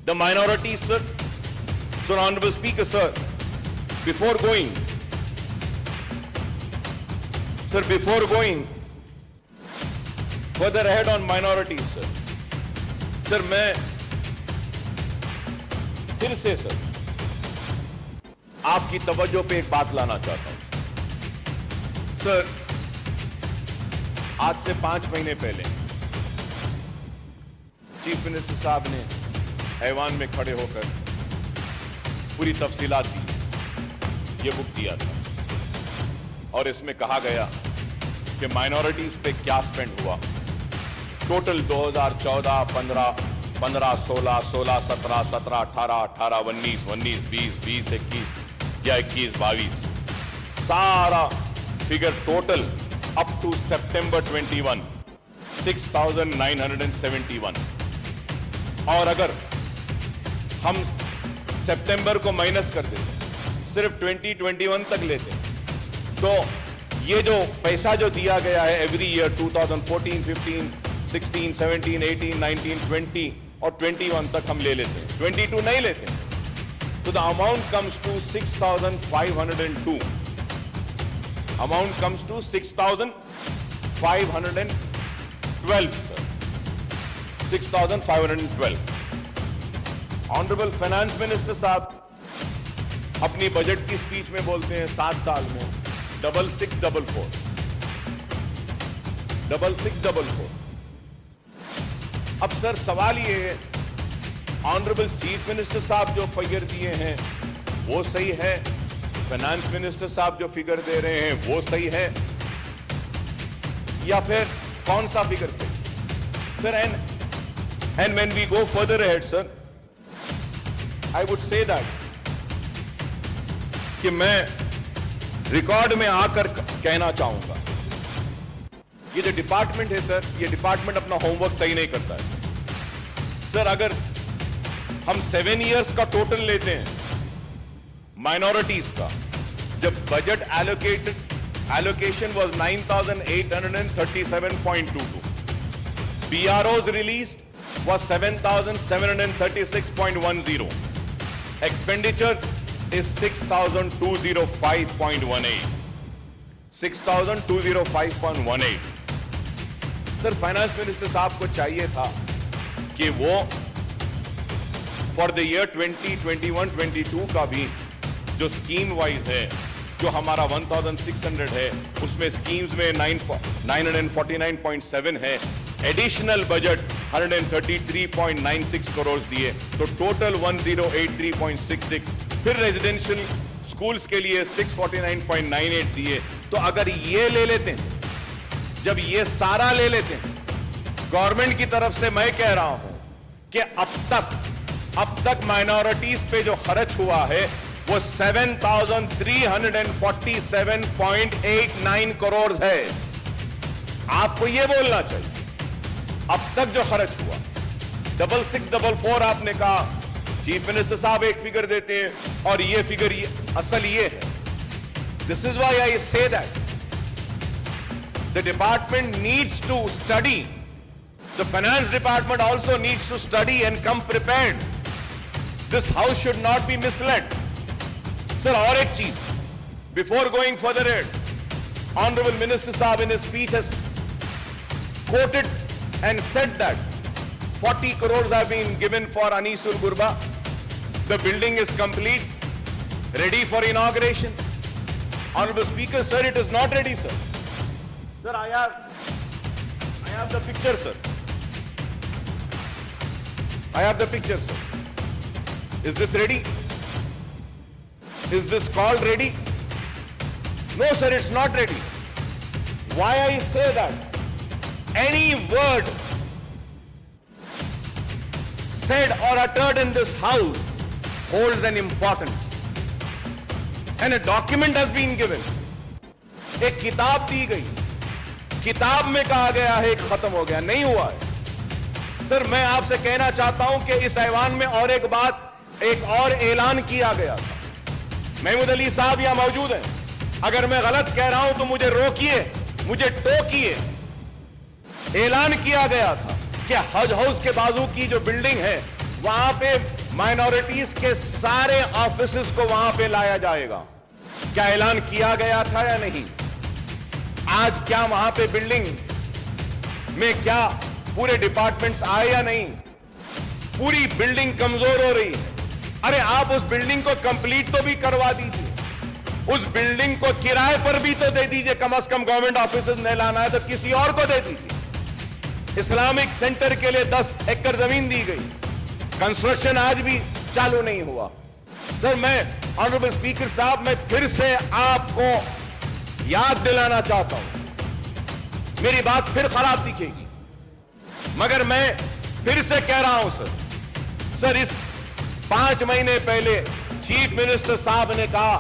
the minorities, sir, so Honorable Speaker, sir, before going further ahead on minorities, sir, मैं फिर से सर आपकी तवज्जो पे एक बात लाना चाहता हूं. सर, आज से 5 महीने पहले चीफ मिनिस्टर साहब ने ऐवान में खड़े होकर पूरी तफसीलात दी, ये बुक दिया था और इसमें कहा गया कि माइनॉरिटीज पे क्या स्पेंड हुआ. टोटल 2014, 15, 16, 17, 17, 18, 18, 19, 20, 21 या 21, 22 सारा फिगर टोटल अप टू सितंबर 21 6,971. और अगर हम सितंबर को माइनस कर देते, सिर्फ 2021 तक लेते, तो ये जो पैसा जो दिया गया है एवरी ईयर 2014, 15, 16, 17, 18, 19, 20 और 21 तक हम ले लेते हैं, 22 नहीं लेते हैं, तो the amount comes to 6,502. Amount comes to 6,512, sir. 6,512. Honourable finance minister साहब अपनी बजट की स्पीच में बोलते हैं 7 साल में 6644. 6644. अब सर सवाल ये है, ऑनरेबल चीफ मिनिस्टर साहब जो फिगर दिए हैं वो सही है, फाइनेंस मिनिस्टर साहब जो फिगर दे रहे हैं वो सही है, या फिर कौन सा फिगर सही? Sir, and when we go further ahead sir, I would say that कि मैं रिकॉर्ड में आकर कहना चाहूंगा, ये जो डिपार्टमेंट है सर, ये डिपार्टमेंट अपना होमवर्क सही नहीं करता है सर. अगर हम 7 इयर्स का टोटल लेते हैं माइनॉरिटीज का, जब budget allocation was 9,837.22, BROs released was 7,736.10, expenditure is 6,205.18. 6,205.18. Sir, finance minister साहब को चाहिए था कि वो फॉर द ईयर 2021-22 का भी जो स्कीम वाइज है, जो हमारा 1,600 है, उसमें स्कीम्स में 949.7 है, एडिशनल बजट 133.96 करोड़ दिए, तो टोटल 1083.66. फिर रेजिडेंशियल स्कूल्स के लिए 649.98 दिए. तो अगर ये ले लेते हैं, जब ये सारा ले लेते हैं, गवर्नमेंट की तरफ से मैं कह रहा हूं कि अब तक माइनॉरिटीज पे जो खर्च हुआ है वो 7,347.89 करोड़ है. आपको ये बोलना चाहिए अब तक जो खर्च हुआ. 6644 आपने कहा, चीफ मिनिस्टर साहब एक फिगर देते हैं और ये फिगर असल ये है. This is why I say that the department needs to study. The finance department also needs to study and come prepared. This house should not be misled. Sir, और एक चीज, before going further ahead, Honorable Minister Saab in his speech has quoted and said that 40 crores have been given for Anisul Gurba. The building is complete, ready for inauguration. Honorable Speaker, sir, it is not ready, sir. Sir, I have the picture, sir. I have the picture, sir. Is this ready? Is this called ready? No, sir, it's not ready. Why I say that? Any word said or uttered in this house holds an importance. And a document has been given. एक किताब दी गई, किताब में कहा गया है कि खत्म हो गया, नहीं हुआ है. सर, मैं आपसे कहना चाहता हूं कि इस ऐवान में और एक बात, एक और ऐलान किया गया था. महमूद अली साहब यहां मौजूद हैं. अगर मैं गलत कह रहा हूं तो मुझे रोकिए, मुझे टोकिए. ऐलान किया गया था कि हज हाउस के बाजू की जो बिल्डिंग है वहां पे माइनॉरिटीज के सारे ऑफिसेस को वहां पे लाया जाएगा. क्या ऐलान किया गया था या नहीं? आज क्या वहां पे बिल्डिंग में क्या पूरे डिपार्टमेंट्स आए या नहीं? पूरी बिल्डिंग कमजोर हो रही है. अरे आप उस बिल्डिंग को कंप्लीट तो भी करवा दीजिए, उस बिल्डिंग को किराए पर भी तो दे दीजिए. कम से कम गवर्नमेंट ऑफिसेज नहीं लाना है तो किसी और को दे दीजिए. इस्लामिक सेंटर के लिए 10 एकड़ जमीन दी गई, कंस्ट्रक्शन आज भी चालू नहीं हुआ. सर, मैं ऑनरेबल स्पीकर साहब, मैं फिर से आपको याद दिलाना चाहता हूं, मेरी बात फिर खराब दिखेगी मगर मैं फिर से कह रहा हूं सर, इस 5 महीने पहले चीफ मिनिस्टर साहब ने कहा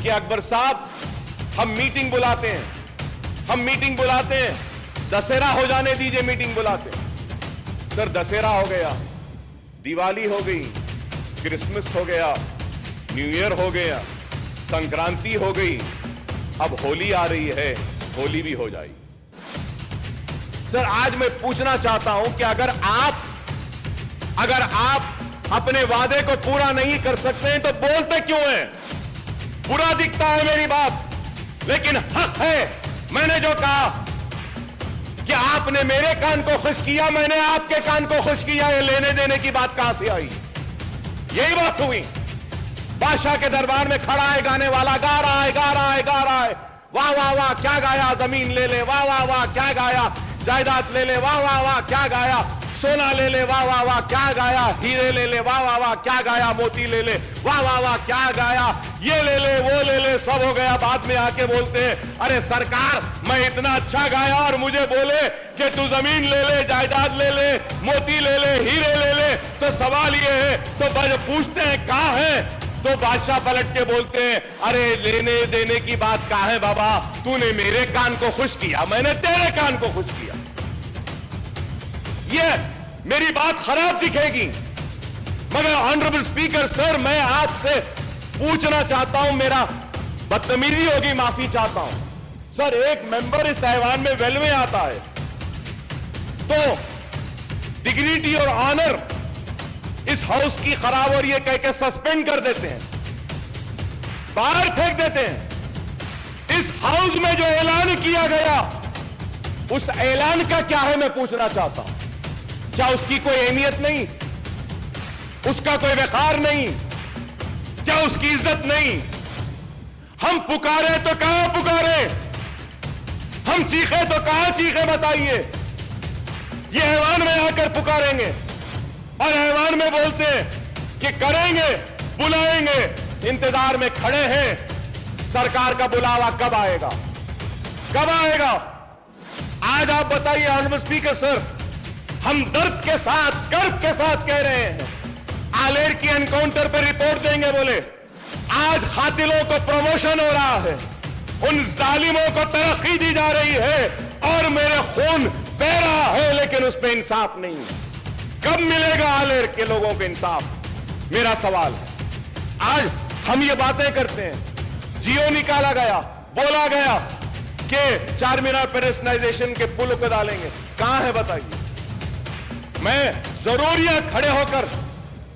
कि अकबर साहब हम मीटिंग बुलाते हैं, दशहरा हो जाने दीजिए, मीटिंग बुलाते हैं. सर, दशहरा हो गया, दिवाली हो गई, क्रिसमस हो गया, न्यू ईयर हो गया, संक्रांति हो गई, अब होली आ रही है, होली भी हो जाएगी। सर, आज मैं पूछना चाहता हूं कि अगर आप अपने वादे को पूरा नहीं कर सकते हैं तो बोलते क्यों हैं? बुरा दिखता है मेरी बात, लेकिन हक है। मैंने जो कहा कि आपने मेरे कान को खुश किया, मैंने आपके कान को खुश किया, ये लेने देने की बात कहां से आई? यही बात हुई। बादशाह के दरबार में खड़ा है गाने वाला, गा रहा है, गा रहा है, गा रहा है, वाह वाह वाह क्या गाया, जमीन ले ले, वाह वाह वाह क्या गाया, जायदाद ले ले, वाह वाह वाह क्या गाया, सोना ले ले, वाह वाह वाह क्या गाया, हीरे ले ले, वाह वाह वाह क्या गाया, मोती ले ले, वाह वाह वाह क्या गाया, ये ले ले, वो ले ले, सब हो गया। बाद में आके बोलते हैं, अरे सरकार, मैं इतना अच्छा गाया और मुझे बोले कि तू जमीन ले ले, जायदाद ले ले, मोती ले ले, हीरे ले ले। तो सवाल ये है, तो पूछते हैं कहां है? तो बादशाह पलट के बोलते हैं, अरे लेने देने की बात कहां है बाबा? तूने मेरे कान को खुश किया, मैंने तेरे कान को खुश किया। ये मेरी बात खराब दिखेगी, मगर ऑनरेबल स्पीकर सर, मैं आपसे पूछना चाहता हूं, मेरा बदतमीजी होगी, माफी चाहता हूं। सर, एक मेंबर इस ऐवान में वेल में आता है तो डिग्निटी और ऑनर इस हाउस की खराब और ये कह के सस्पेंड कर देते हैं, बाहर फेंक देते हैं। इस हाउस में जो ऐलान किया गया, उस ऐलान का क्या है, मैं पूछना चाहता हूं। क्या उसकी कोई अहमियत नहीं? उसका कोई वकार नहीं? क्या उसकी इज्जत नहीं? हम पुकारे तो कहां पुकारे? हम चीखे तो कहां चीखे? बताइए। ये ऐवान में आकर पुकारेंगे और ऐवान में बोलते हैं कि करेंगे, बुलाएंगे, इंतजार में खड़े हैं। सरकार का बुलावा कब आएगा? कब आएगा? आज आप बताइए ऑनरेबल स्पीकर सर, हम दर्द के साथ, गर्व के साथ कह रहे हैं, आलेर की एनकाउंटर पर रिपोर्ट देंगे। बोले आज कातिलों को प्रमोशन हो रहा है, उन जालिमों को तरक्की दी जा रही है और मेरे खून बह रहा है, लेकिन उस पर इंसाफ नहीं। कब मिलेगा आलेर के लोगों को इंसाफ? मेरा सवाल है। आज हम ये बातें करते हैं, जियो निकाला गया, बोला गया कि चार मीनार पेडेस्टलाइजेशन के पुल को डालेंगे, कहां है बताइए? मैं जरूर यहां खड़े होकर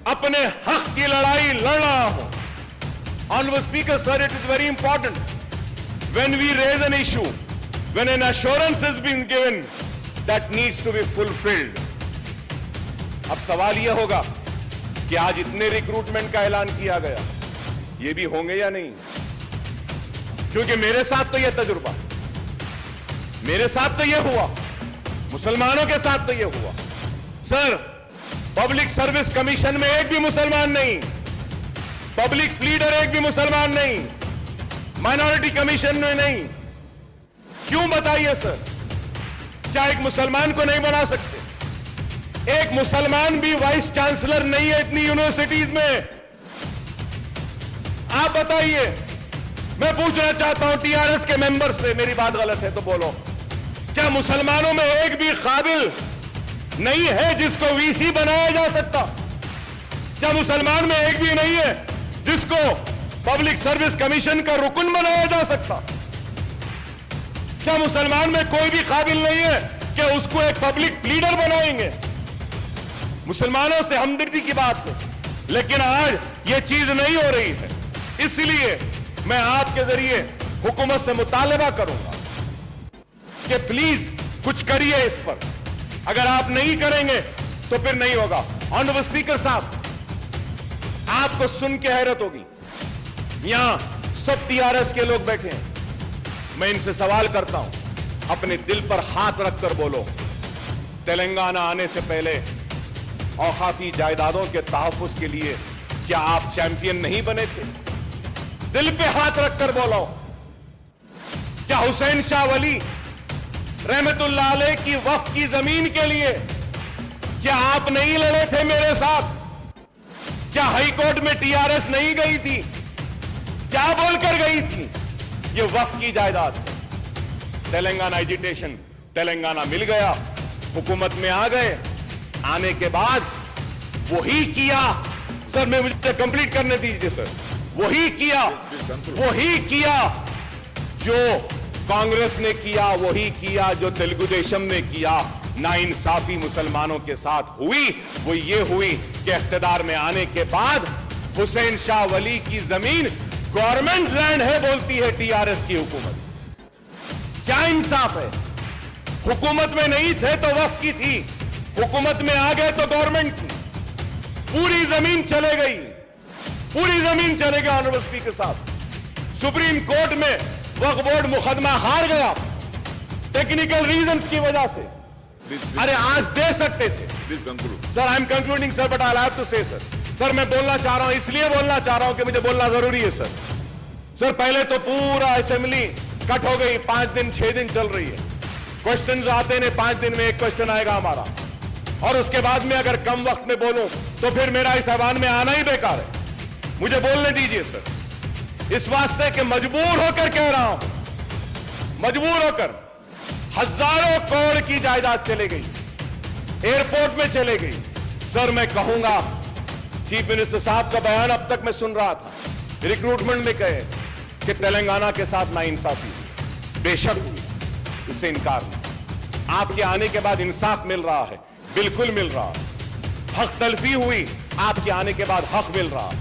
अपने हक की लड़ाई लड़ रहा हूं। Honourable speaker sir, it is very important when we raise an issue, when an assurance is been given, that needs to be fulfilled. अब सवाल यह होगा कि आज इतने रिक्रूटमेंट का ऐलान किया गया, ये भी होंगे या नहीं? क्योंकि मेरे साथ तो यह तजुर्बा, मेरे साथ तो यह हुआ, मुसलमानों के साथ तो यह हुआ। सर, पब्लिक सर्विस कमीशन में एक भी मुसलमान नहीं, पब्लिक प्लीडर एक भी मुसलमान नहीं, माइनॉरिटी कमीशन में नहीं। क्यों बताइए सर? क्या एक मुसलमान को नहीं बना सकते? एक मुसलमान भी वाइस चांसलर नहीं है इतनी यूनिवर्सिटीज में। आप बताइए। मैं पूछना चाहता हूं टीआरएस के मेंबर से, मेरी बात गलत है तो बोलो, क्या मुसलमानों में एक भी काबिल नहीं है जिसको वीसी बनाया जा सकता? क्या मुसलमान में एक भी नहीं है जिसको पब्लिक सर्विस कमीशन का रुकन बनाया जा सकता? क्या मुसलमान में कोई भी काबिल नहीं है कि उसको एक पब्लिक लीडर बनाएंगे? मुसलमानों से हमदर्दी की बात है, लेकिन आज ये चीज नहीं हो रही है। इसलिए मैं आपके जरिए हुकूमत से मुतालबा करूंगा कि प्लीज कुछ करिए इस पर। अगर आप नहीं करेंगे तो फिर नहीं होगा। ऑनरेबल स्पीकर साहब, आपको सुन के हैरत होगी, यहां सब टीआरएस के लोग बैठे हैं। मैं इनसे सवाल करता हूं, अपने दिल पर हाथ रखकर बोलो, तेलंगाना आने से पहले औकाती जायदादों के तहफ्फुज के लिए क्या आप चैंपियन नहीं बने थे? दिल पे हाथ रखकर बोलो। क्या हुसैन शाह वली रहमतुल्लाह अलैह की वक्फ की जमीन के लिए क्या आप नहीं लड़े थे मेरे साथ? क्या हाईकोर्ट में टीआरएस नहीं गई थी? क्या बोलकर गई थी? ये वक्फ की जायदाद है। तेलंगाना एजिटेशन, तेलंगाना मिल गया, हुकूमत में आ गए, आने के बाद वही किया। सर, मुझे कंप्लीट करने दीजिए सर। वही किया जो कांग्रेस ने किया वही किया जो तेलुगु देशम ने किया। नाइंसाफी मुसलमानों के साथ हुई वो ये हुई कि इख्तिदार में आने के बाद हुसैन शाह वली की जमीन गवर्नमेंट लैंड है बोलती है टीआरएस की हुकूमत। क्या इंसाफ है? हुकूमत में नहीं थे तो वक्फ की थी, हुकूमत में आ गए तो गवर्नमेंट की। पूरी जमीन चले गई, पूरी जमीन चले गई ऑनरेबल स्पीकर साहब। सुप्रीम कोर्ट में वक्फ बोर्ड मुकदमा हार गया टेक्निकल रीजंस की वजह से। अरे आज दे सकते थे। Sir I am concluding sir, but I have to say sir मैं बोलना चाह रहा हूं, इसलिए बोलना चाह रहा हूं कि मुझे बोलना जरूरी है सर पहले तो पूरा असेंबली कट हो गई, 5 दिन 6 दिन चल रही है। क्वेश्चंस आते हैं, 5 दिन में एक क्वेश्चन आएगा हमारा, और उसके बाद में अगर कम वक्त में बोलूं तो फिर मेरा इस ऐवान में आना ही बेकार है। मुझे बोलने दीजिए सर, इस वास्ते कि मजबूर होकर कह रहा हूं, मजबूर होकर। हजारों करोड़ की जायदाद चले गई, एयरपोर्ट में चले गई। सर मैं कहूंगा, चीफ मिनिस्टर साहब का बयान अब तक मैं सुन रहा था, रिक्रूटमेंट में कहे कि तेलंगाना के साथ नाइंसाफी हुई। बेशक हुई, इससे इनकार नहीं। आपके आने के बाद इंसाफ मिल रहा है, बिल्कुल मिल रहा है। हक तलफी हुई, आपके आने के बाद हक मिल रहा है।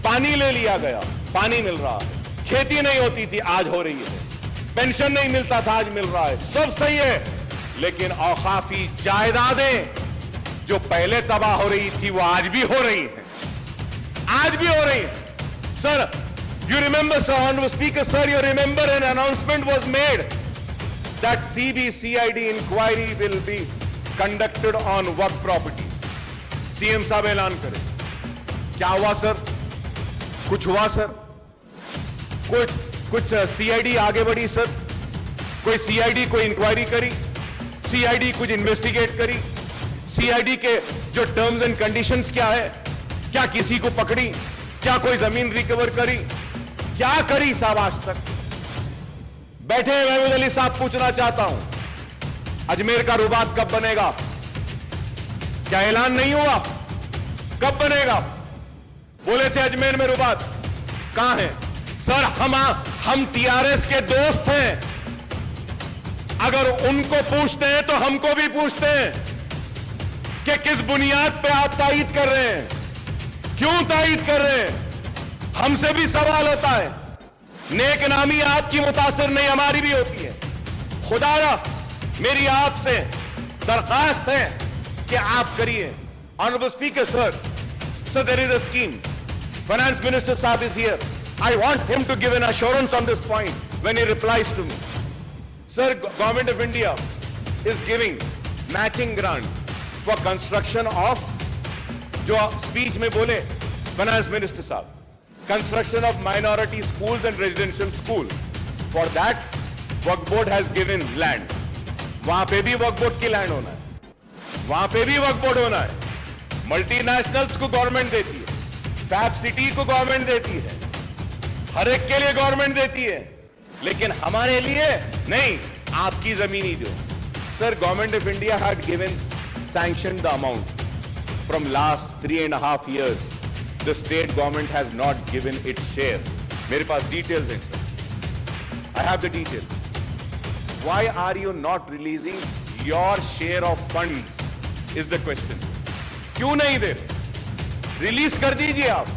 पानी ले लिया गया, पानी मिल रहा है। खेती नहीं होती थी, आज हो रही है। पेंशन नहीं मिलता था, आज मिल रहा है। सब सही है, लेकिन औकाफी जायदादें जो पहले तबाह हो रही थी वो आज भी हो रही है, आज भी हो रही है। Sir you remember, sir, honorable speaker, sir, you remember an announcement was made that CBCID inquiry will be conducted on work properties. CM साहब ऐलान करें। क्या हुआ सर? कुछ हुआ सर? कुछ सीआईडी आगे बढ़ी सर? कोई सीआईडी कोई इंक्वायरी करी? सीआईडी कुछ इन्वेस्टिगेट करी? सीआईडी के जो टर्म्स एंड कंडीशंस क्या है? क्या किसी को पकड़ी? क्या कोई जमीन रिकवर करी? क्या करी साहब आज तक? बैठे महमूद अली साहब, पूछना चाहता हूं, अजमेर का रुबात कब बनेगा? क्या ऐलान नहीं हुआ? कब बनेगा? बोले थे अजमेर में रुबात, कहां है? सर हम टीआरएस के दोस्त हैं, अगर उनको पूछते हैं तो हमको भी पूछते हैं कि किस बुनियाद पे आप तायीद कर रहे हैं, क्यों तायीद कर रहे हैं? हमसे भी सवाल होता है। नेक नामी आपकी मुतासिर नहीं, हमारी भी होती है। खुदाया मेरी आपसे दरखास्त है कि आप करिए। Honourable speaker sir there is a scheme, finance minister साहब is here, I want him to give an assurance on this point when he replies to me. Sir, Government of India is giving matching grant for construction of, जो speech में बोले Finance Minister साहब, construction of minority schools and residential school. For that, Waqf Board has given land. वहां पे भी Waqf Board की land होना है, वहां पे भी Waqf Board होना है। मल्टीनेशनल्स को गवर्नमेंट देती है, फैब सिटी को गवर्नमेंट देती है, हर एक के लिए गवर्नमेंट देती है, लेकिन हमारे लिए नहीं। आपकी जमीन ही दो। Sir, government of India had given sanction the amount from last 3.5 years. The state government has not given its share. मेरे पास डिटेल्स हैं sir, I have the details. Why are you not releasing your share of funds is the question. क्यों नहीं दे रहे? Release कर दीजिए आप।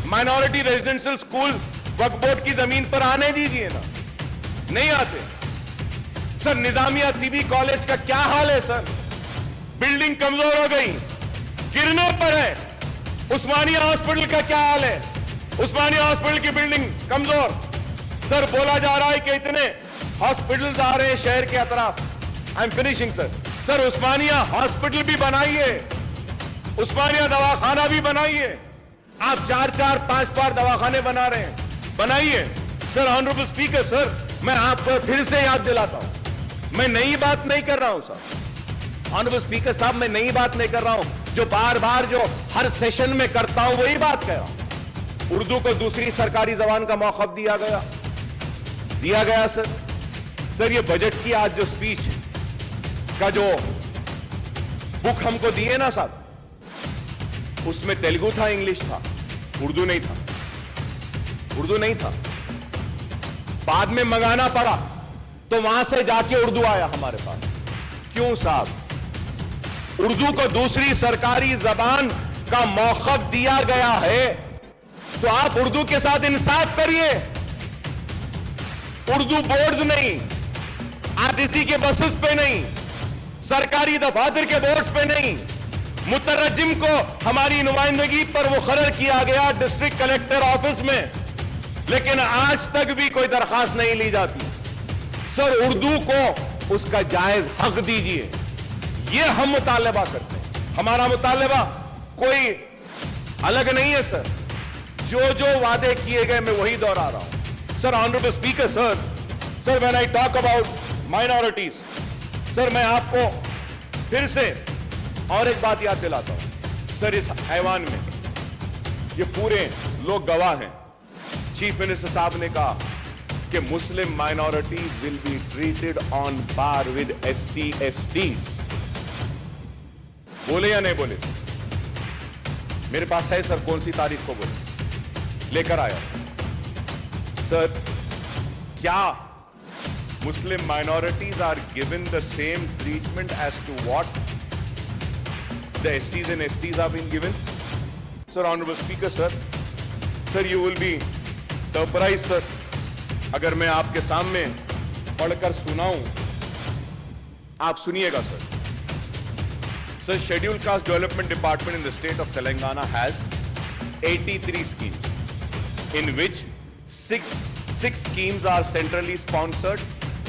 Minority residential school Waqf board की जमीन पर आने दीजिए ना, नहीं आते। सर, निजामिया सीबी कॉलेज का क्या हाल है सर? बिल्डिंग कमजोर हो गई, गिरने पर है। उस्मानिया हॉस्पिटल का क्या हाल है? उस्मानिया हॉस्पिटल की बिल्डिंग कमजोर। सर, बोला जा रहा है कि इतने हॉस्पिटल्स आ रहे हैं शहर के अतराफ। I am finishing sir. Sir, Osmania hospital भी बनाइए, उस्मानिया दवाखाना भी बनाइए। आप 4-4, 5 दवाखाने बना रहे हैं, बनाइए। सर, ऑनरेबल स्पीकर सर, मैं आपको फिर से याद दिलाता हूं, मैं नई बात नहीं कर रहा हूं सर। ऑनरेबल स्पीकर साहब, मैं नई बात नहीं कर रहा हूं, जो बार बार जो हर सेशन में करता हूं वही बात कह रहा हूं। उर्दू को दूसरी सरकारी जबान का मौक़िफ़ दिया गया सर। ये बजट की आज जो स्पीच का जो बुक हमको दिए ना साहब, उसमें तेलुगु था, इंग्लिश था, उर्दू नहीं था। बाद में मंगाना पड़ा तो वहां से जाके उर्दू आया हमारे पास। क्यों साहब? उर्दू को दूसरी सरकारी जबान का मौखब दिया गया है, तो आप उर्दू के साथ इंसाफ करिए। उर्दू बोर्ड्स नहीं, आरटीसी के बसेस पे नहीं, सरकारी दफातर के बोर्ड्स पे नहीं, मुतरज्जिम को हमारी नुमाइंदगी पर मुकर्रर किया गया डिस्ट्रिक्ट कलेक्टर ऑफिस में, लेकिन आज तक भी कोई दरखास्त नहीं ली जाती। सर, उर्दू को उसका जायज हक दीजिए, ये हम मुतालबा करते हैं। हमारा मुतालबा कोई अलग नहीं है सर, जो वादे किए गए मैं वही दोहरा रहा हूं। Sir, honourable speaker sir, when I talk about minorities, sir मैं आपको फिर से और एक बात याद दिलाता हूं। सर, इस ऐवान में ये पूरे लोग गवाह हैं, चीफ मिनिस्टर साहब ने कहा कि Muslim minorities will be treated on par with SC STs। बोले या नहीं बोले? मेरे पास है सर, कौन सी तारीख को बोले, लेकर आया। सर, क्या Muslim minorities are given the same treatment as to what the SCs and STs have been given? Sir, Honorable Speaker, sir, you will be surprised, sir, अगर मैं आपके सामने पढ़कर सुनाऊं। आप सुनिएगा sir. Sir, Scheduled Caste Development Department in the state of Telangana has 83 schemes, in which six schemes are centrally sponsored,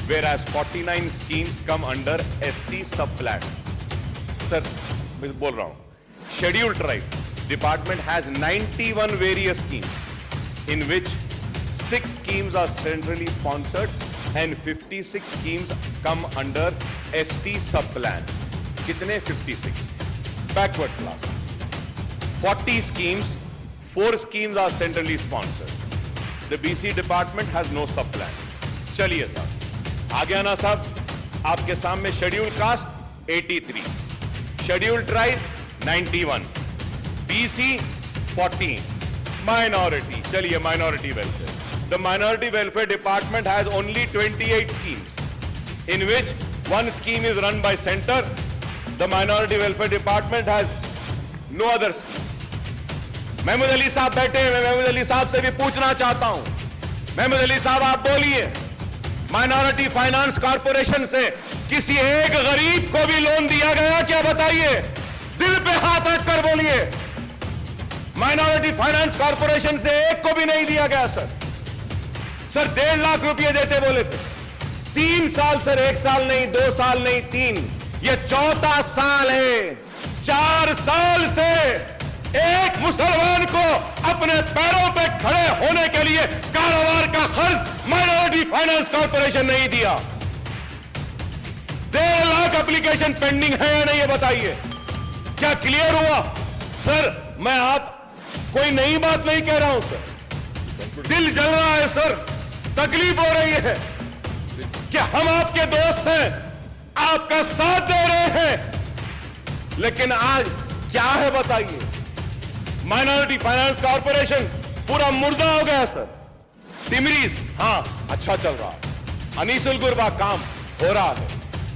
whereas 49 schemes come under SC sub-plan. Sir, मैं बोल रहा हूं, Scheduled Tribe Department has 91 various schemes, in which 6 schemes are centrally sponsored and 56 schemes come under ST sub-plan. कितने? 56. Backward class. 40 schemes, 4 schemes are centrally sponsored. The BC department has no sub-plan. चलिए साहब, आ गया ना साहब? आपके सामने scheduled caste 83, scheduled tribe 91, BC 14, minority. चलिए, minority welfare. The minority welfare department has only 28 schemes, in which one scheme is run by center. The minority welfare department has no other scheme. Mahmood Ali साहब बैठे हैं, मैं महमूद अली साहब से भी पूछना चाहता हूं। महमूद अली साहब, आप बोलिए, माइनॉरिटी फाइनेंस कॉर्पोरेशन से किसी एक गरीब को भी लोन दिया गया क्या? बताइए, दिल पे हाथ रखकर बोलिए। माइनॉरिटी फाइनेंस कॉर्पोरेशन से एक को भी नहीं दिया गया सर। सर, 1.5 लाख रुपए देते बोले थे। 3 साल सर, 1 साल नहीं, 2 साल नहीं, 3, ये 4था साल है। 4 साल से एक मुसलमान को अपने पैरों पे खड़े होने के लिए कारोबार का खर्च माइनॉरिटी फाइनेंस कॉर्पोरेशन नहीं दिया। 1.5 लाख एप्लीकेशन पेंडिंग है या नहीं, ये बताइए। क्या क्लियर हुआ? सर, मैं आप कोई नई बात नहीं कह रहा हूं सर, दिल जल रहा है सर, तकलीफ हो रही है कि हम आपके दोस्त हैं, आपका साथ दे रहे हैं, लेकिन आज क्या है बताइए? माइनॉरिटी फाइनेंस कॉर्पोरेशन पूरा मुर्दा हो गया सर। टिमरीज, हां, अच्छा चल रहा है। अनीसुल गुरबा काम हो रहा है।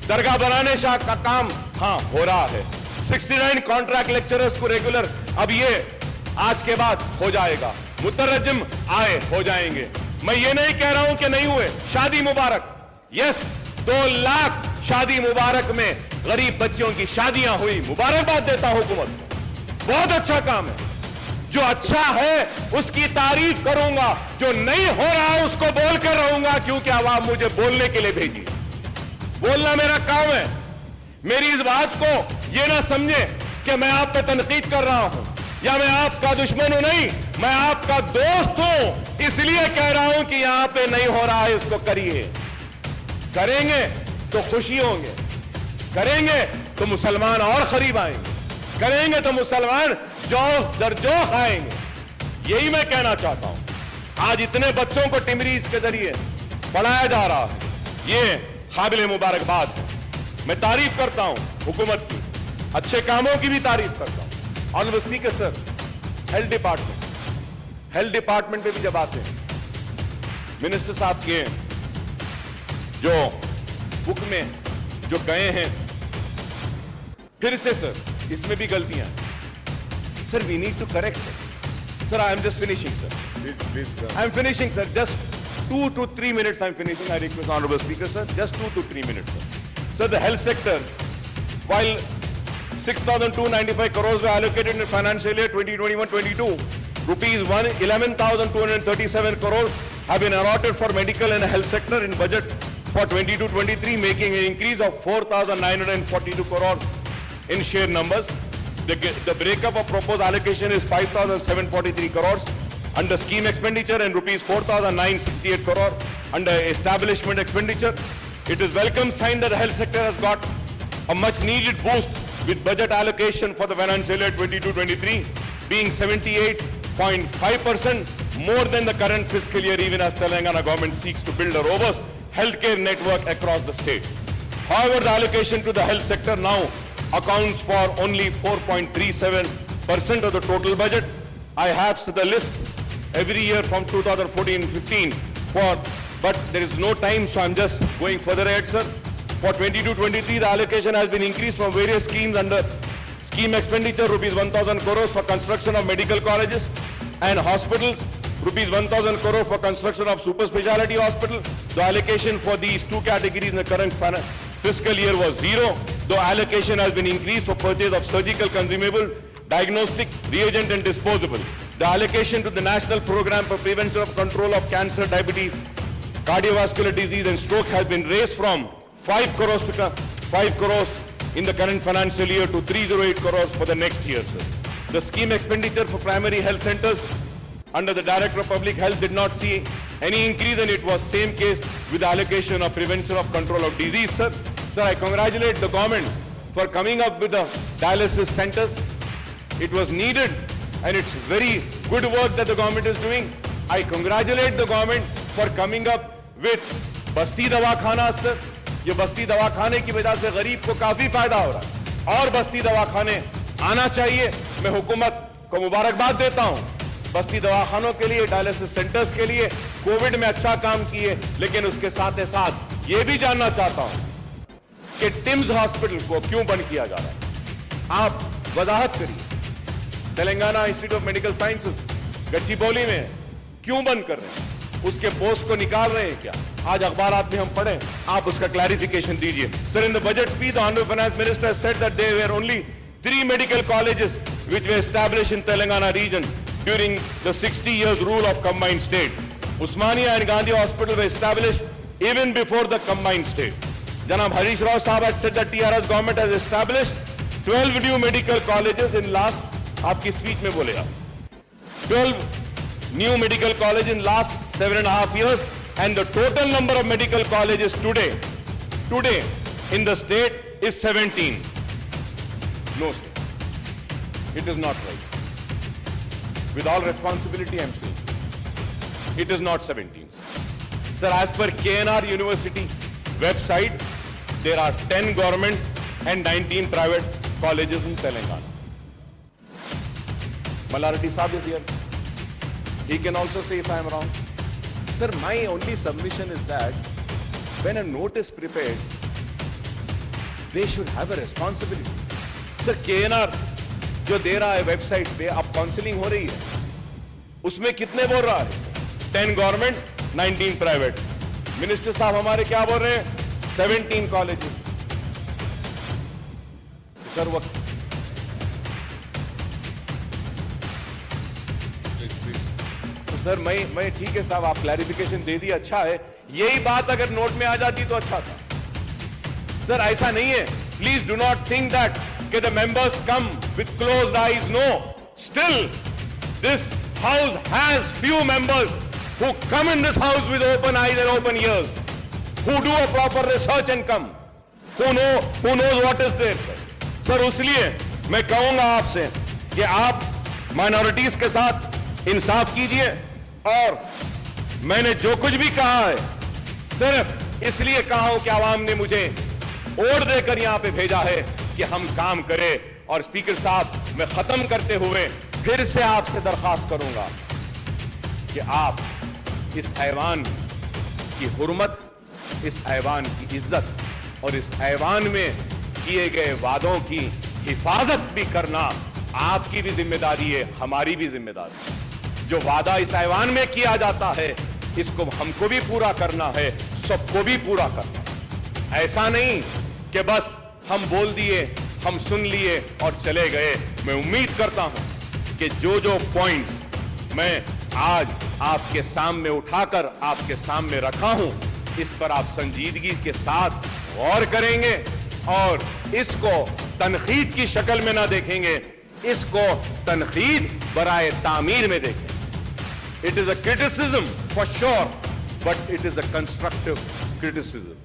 दरगाह बनाने शाह का काम, हां, हो रहा है। 69 कॉन्ट्रैक्ट लेक्चरर्स को रेगुलर, अब ये आज के बाद हो जाएगा। मुतरज्जिम आए, हो जाएंगे। मैं ये नहीं कह रहा हूं कि नहीं हुए। शादी मुबारक, यस, 2 लाख शादी मुबारक में गरीब बच्चियों की शादियां हुई। मुबारकबाद देता हूं हुकूमत को, बहुत अच्छा काम है। जो अच्छा है उसकी तारीफ करूंगा, जो नहीं हो रहा है उसको बोलकर रहूंगा, क्योंकि आवाम मुझे बोलने के लिए भेजी। बोलना मेरा काम है। मेरी इस बात को ये ना समझे कि मैं आप पे तनकीद कर रहा हूं या मैं आपका दुश्मन हूं। नहीं, मैं आपका दोस्त हूं, इसलिए कह रहा हूं कि यहां पे नहीं हो रहा है, इसको करिए। करेंगे तो खुशी होंगे, करेंगे तो मुसलमान और करीब आएंगे, करेंगे तो मुसलमान जोश दर जोश आएंगे। यही मैं कहना चाहता हूं। आज इतने बच्चों को टिमरीज के जरिए पढ़ाया जा रहा है, ये काबिल मुबारकबाद है। मैं तारीफ करता हूं हुकूमत की, अच्छे कामों की भी तारीफ करता हूं। Honourable speaker sir, health department पे भी जब आते हैं मिनिस्टर साहब के जो बुक में जो गए हैं, फिर से सर इसमें भी गलतियां हैं। Sir we need to correct sir. Sir I am just finishing sir. I am finishing sir. Just 2 to 3 minutes I am finishing. I request honorable speaker sir, just 2 to 3 minutes sir. Sir, the health sector, while 6,295 crores were allocated in financial year 2021-22, rupees 11,237 crores have been allotted for medical and health sector in budget for 22-23, making an increase of 4,942 crores in share numbers. The breakup of proposed allocation is 5,743 crores under scheme expenditure and rupees 4,968 crore under establishment expenditure. It is welcome sign that the health sector has got a much needed boost with budget allocation for the financial year 22-23 being 78.5% more than the current fiscal year, even as Telangana government seeks to build a robust healthcare network across the state. However, the allocation to the health sector now accounts for only 4.37% of the total budget. I have the list every year from 2014-15 but there is no time, so I'm just going further ahead, sir. For 22-23, the allocation has been increased from various schemes under scheme expenditure, rupees 1,000 crores for construction of medical colleges and hospitals, rupees 1,000 crores for construction of super speciality hospital. The allocation for these two categories in the current fiscal year was zero, though allocation has been increased for purchase of surgical consumable, diagnostic, reagent and disposable. The allocation to the National Program for Prevention of Control of Cancer, Diabetes, Cardiovascular Disease and Stroke has been raised from 5 crores to 5 crores in the current financial year to 308 crores for the next year, sir. The scheme expenditure for primary health centers under the Director of Public Health did not see any increase, and it was same case with the allocation of prevention of control of disease, sir. Sir, I congratulate the government for coming up with the dialysis centers. It was needed and it's very good work that the government is doing. I congratulate the government for coming up with बस्ती दवाखाना, sir. ये बस्ती दवाखाने की वजह से गरीब को काफी फायदा हो रहा है और बस्ती दवाखाने आना चाहिए। मैं हुकूमत को मुबारकबाद देता हूं। बस्ती दवाखानों के लिए, डायलिसिस सेंटर्स के लिए कोविड में अच्छा काम किए, लेकिन उसके साथ ही साथ ये भी जानना चाहता हूं कि टिम्स हॉस्पिटल को क्यों बंद किया जा रहा है। आप वजाहत करिए। Telangana institute of medical sciences Gachibowli में क्यों बंद कर रहे हैं? उसके पोस्ट को निकाल रहे हैं क्या? आज अखबारात में हम पढ़े, आप उसका क्लैरिफिकेशन दीजिए। Sir, in the budget speech, the Honorable Finance Minister said that there were only 3 medical colleges which were established in Telangana region during the 60 years rule of combined state. Usmania and Gandhi Hospital were established even before the combined state. Janab Harish Rao Sahab has said that TRS government has established 12 new medical colleges in last, आपकी speech में बोले आप, 12 new medical colleges in last 7.5 years, and the total number of medical colleges today in the state is 17. No, sir. It is not right. With all responsibility, I am saying, it is not 17. Sir, as per KNR University website, there are 10 government and 19 private colleges in Telangana. Malarati Saab is here. He can also say if I am wrong. Sir, my only submission is that when a note is prepared, they should have a responsibility. Sir, KNR जो दे रहा है website पे, अब counselling हो रही है, उसमें कितने बोल रहा है? 10 गवर्नमेंट, 19 प्राइवेट। मिनिस्टर साहब हमारे क्या बोल रहे हैं? 17 कॉलेजेस। सर वक्त सर मैं ठीक है साहब, आप क्लैरिफिकेशन दे दिए, अच्छा है। यही बात अगर नोट में आ जाती तो अच्छा था। सर ऐसा नहीं है, please do not think that कि the members come with closed eyes. No, still this house has few members who come in this house with open eyes and open ears, who do a proper research and come, who knows what is there, sir. Sir इसलिए मैं कहूंगा आपसे कि आप minorities के साथ इंसाफ कीजिए, और मैंने जो कुछ भी कहा है सिर्फ इसलिए कहा हूं कि आवाम ने मुझे वोट देकर यहां पे भेजा है कि हम काम करें। और स्पीकर साहब, मैं खत्म करते हुए फिर से आपसे दरखास्त करूंगा कि आप इस ऐवान की हुर्मत, इस ऐवान की इज्जत और इस ऐवान में किए गए वादों की हिफाजत भी करना आपकी भी जिम्मेदारी है, हमारी भी जिम्मेदारी है। जो वादा इस ऐवान में किया जाता है, इसको हमको भी पूरा करना है, सबको भी पूरा करना है। ऐसा नहीं कि बस हम बोल दिए, हम सुन लिए और चले गए। मैं उम्मीद करता हूं कि जो जो पॉइंट्स मैं आज आपके सामने उठाकर आपके सामने रखा हूं, इस पर आप संजीदगी के साथ गौर करेंगे और इसको तनकीद की शक्ल में ना देखेंगे, इसको तनकीद बराए तामीर में देखेंगे। It is a criticism for sure, but it is a constructive criticism.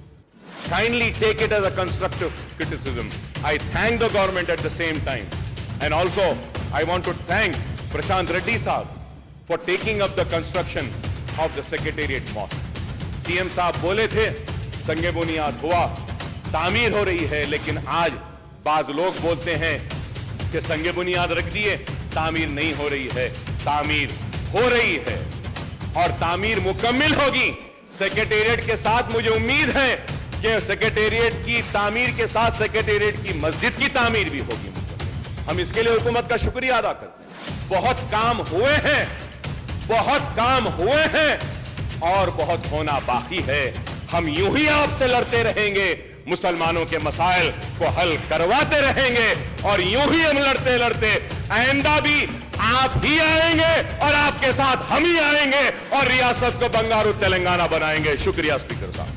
Kindly take it as a constructive criticism. I thank the government at the same time. And also, I want to thank Prashant Reddy Saab for taking up the construction of the Secretariat Mosque. CM साहब बोले थे, संगे बुनियाद हुआ, तामीर हो रही है, लेकिन आज बाज लोग बोलते हैं कि संगे बुनियाद रख दिए, तामीर नहीं हो रही है। तामीर हो रही है और तामीर मुकम्मिल होगी। सेक्रेटेरिएट के साथ मुझे उम्मीद है कि सेक्रेटेरिएट की तामीर के साथ सेक्रेटेरिएट की मस्जिद की तामीर भी होगी। हम इसके लिए हुकूमत का शुक्रिया अदा करते हैं। बहुत काम हुए हैं, बहुत काम हुए हैं और बहुत होना बाकी है। हम यूं ही आपसे लड़ते रहेंगे, मुसलमानों के मसाइल को हल करवाते रहेंगे और यूं ही हम लड़ते लड़ते आइंदा भी आप ही आएंगे और आपके साथ हम ही आएंगे और रियासत को बंगारू तेलंगाना बनाएंगे। शुक्रिया स्पीकर साहब।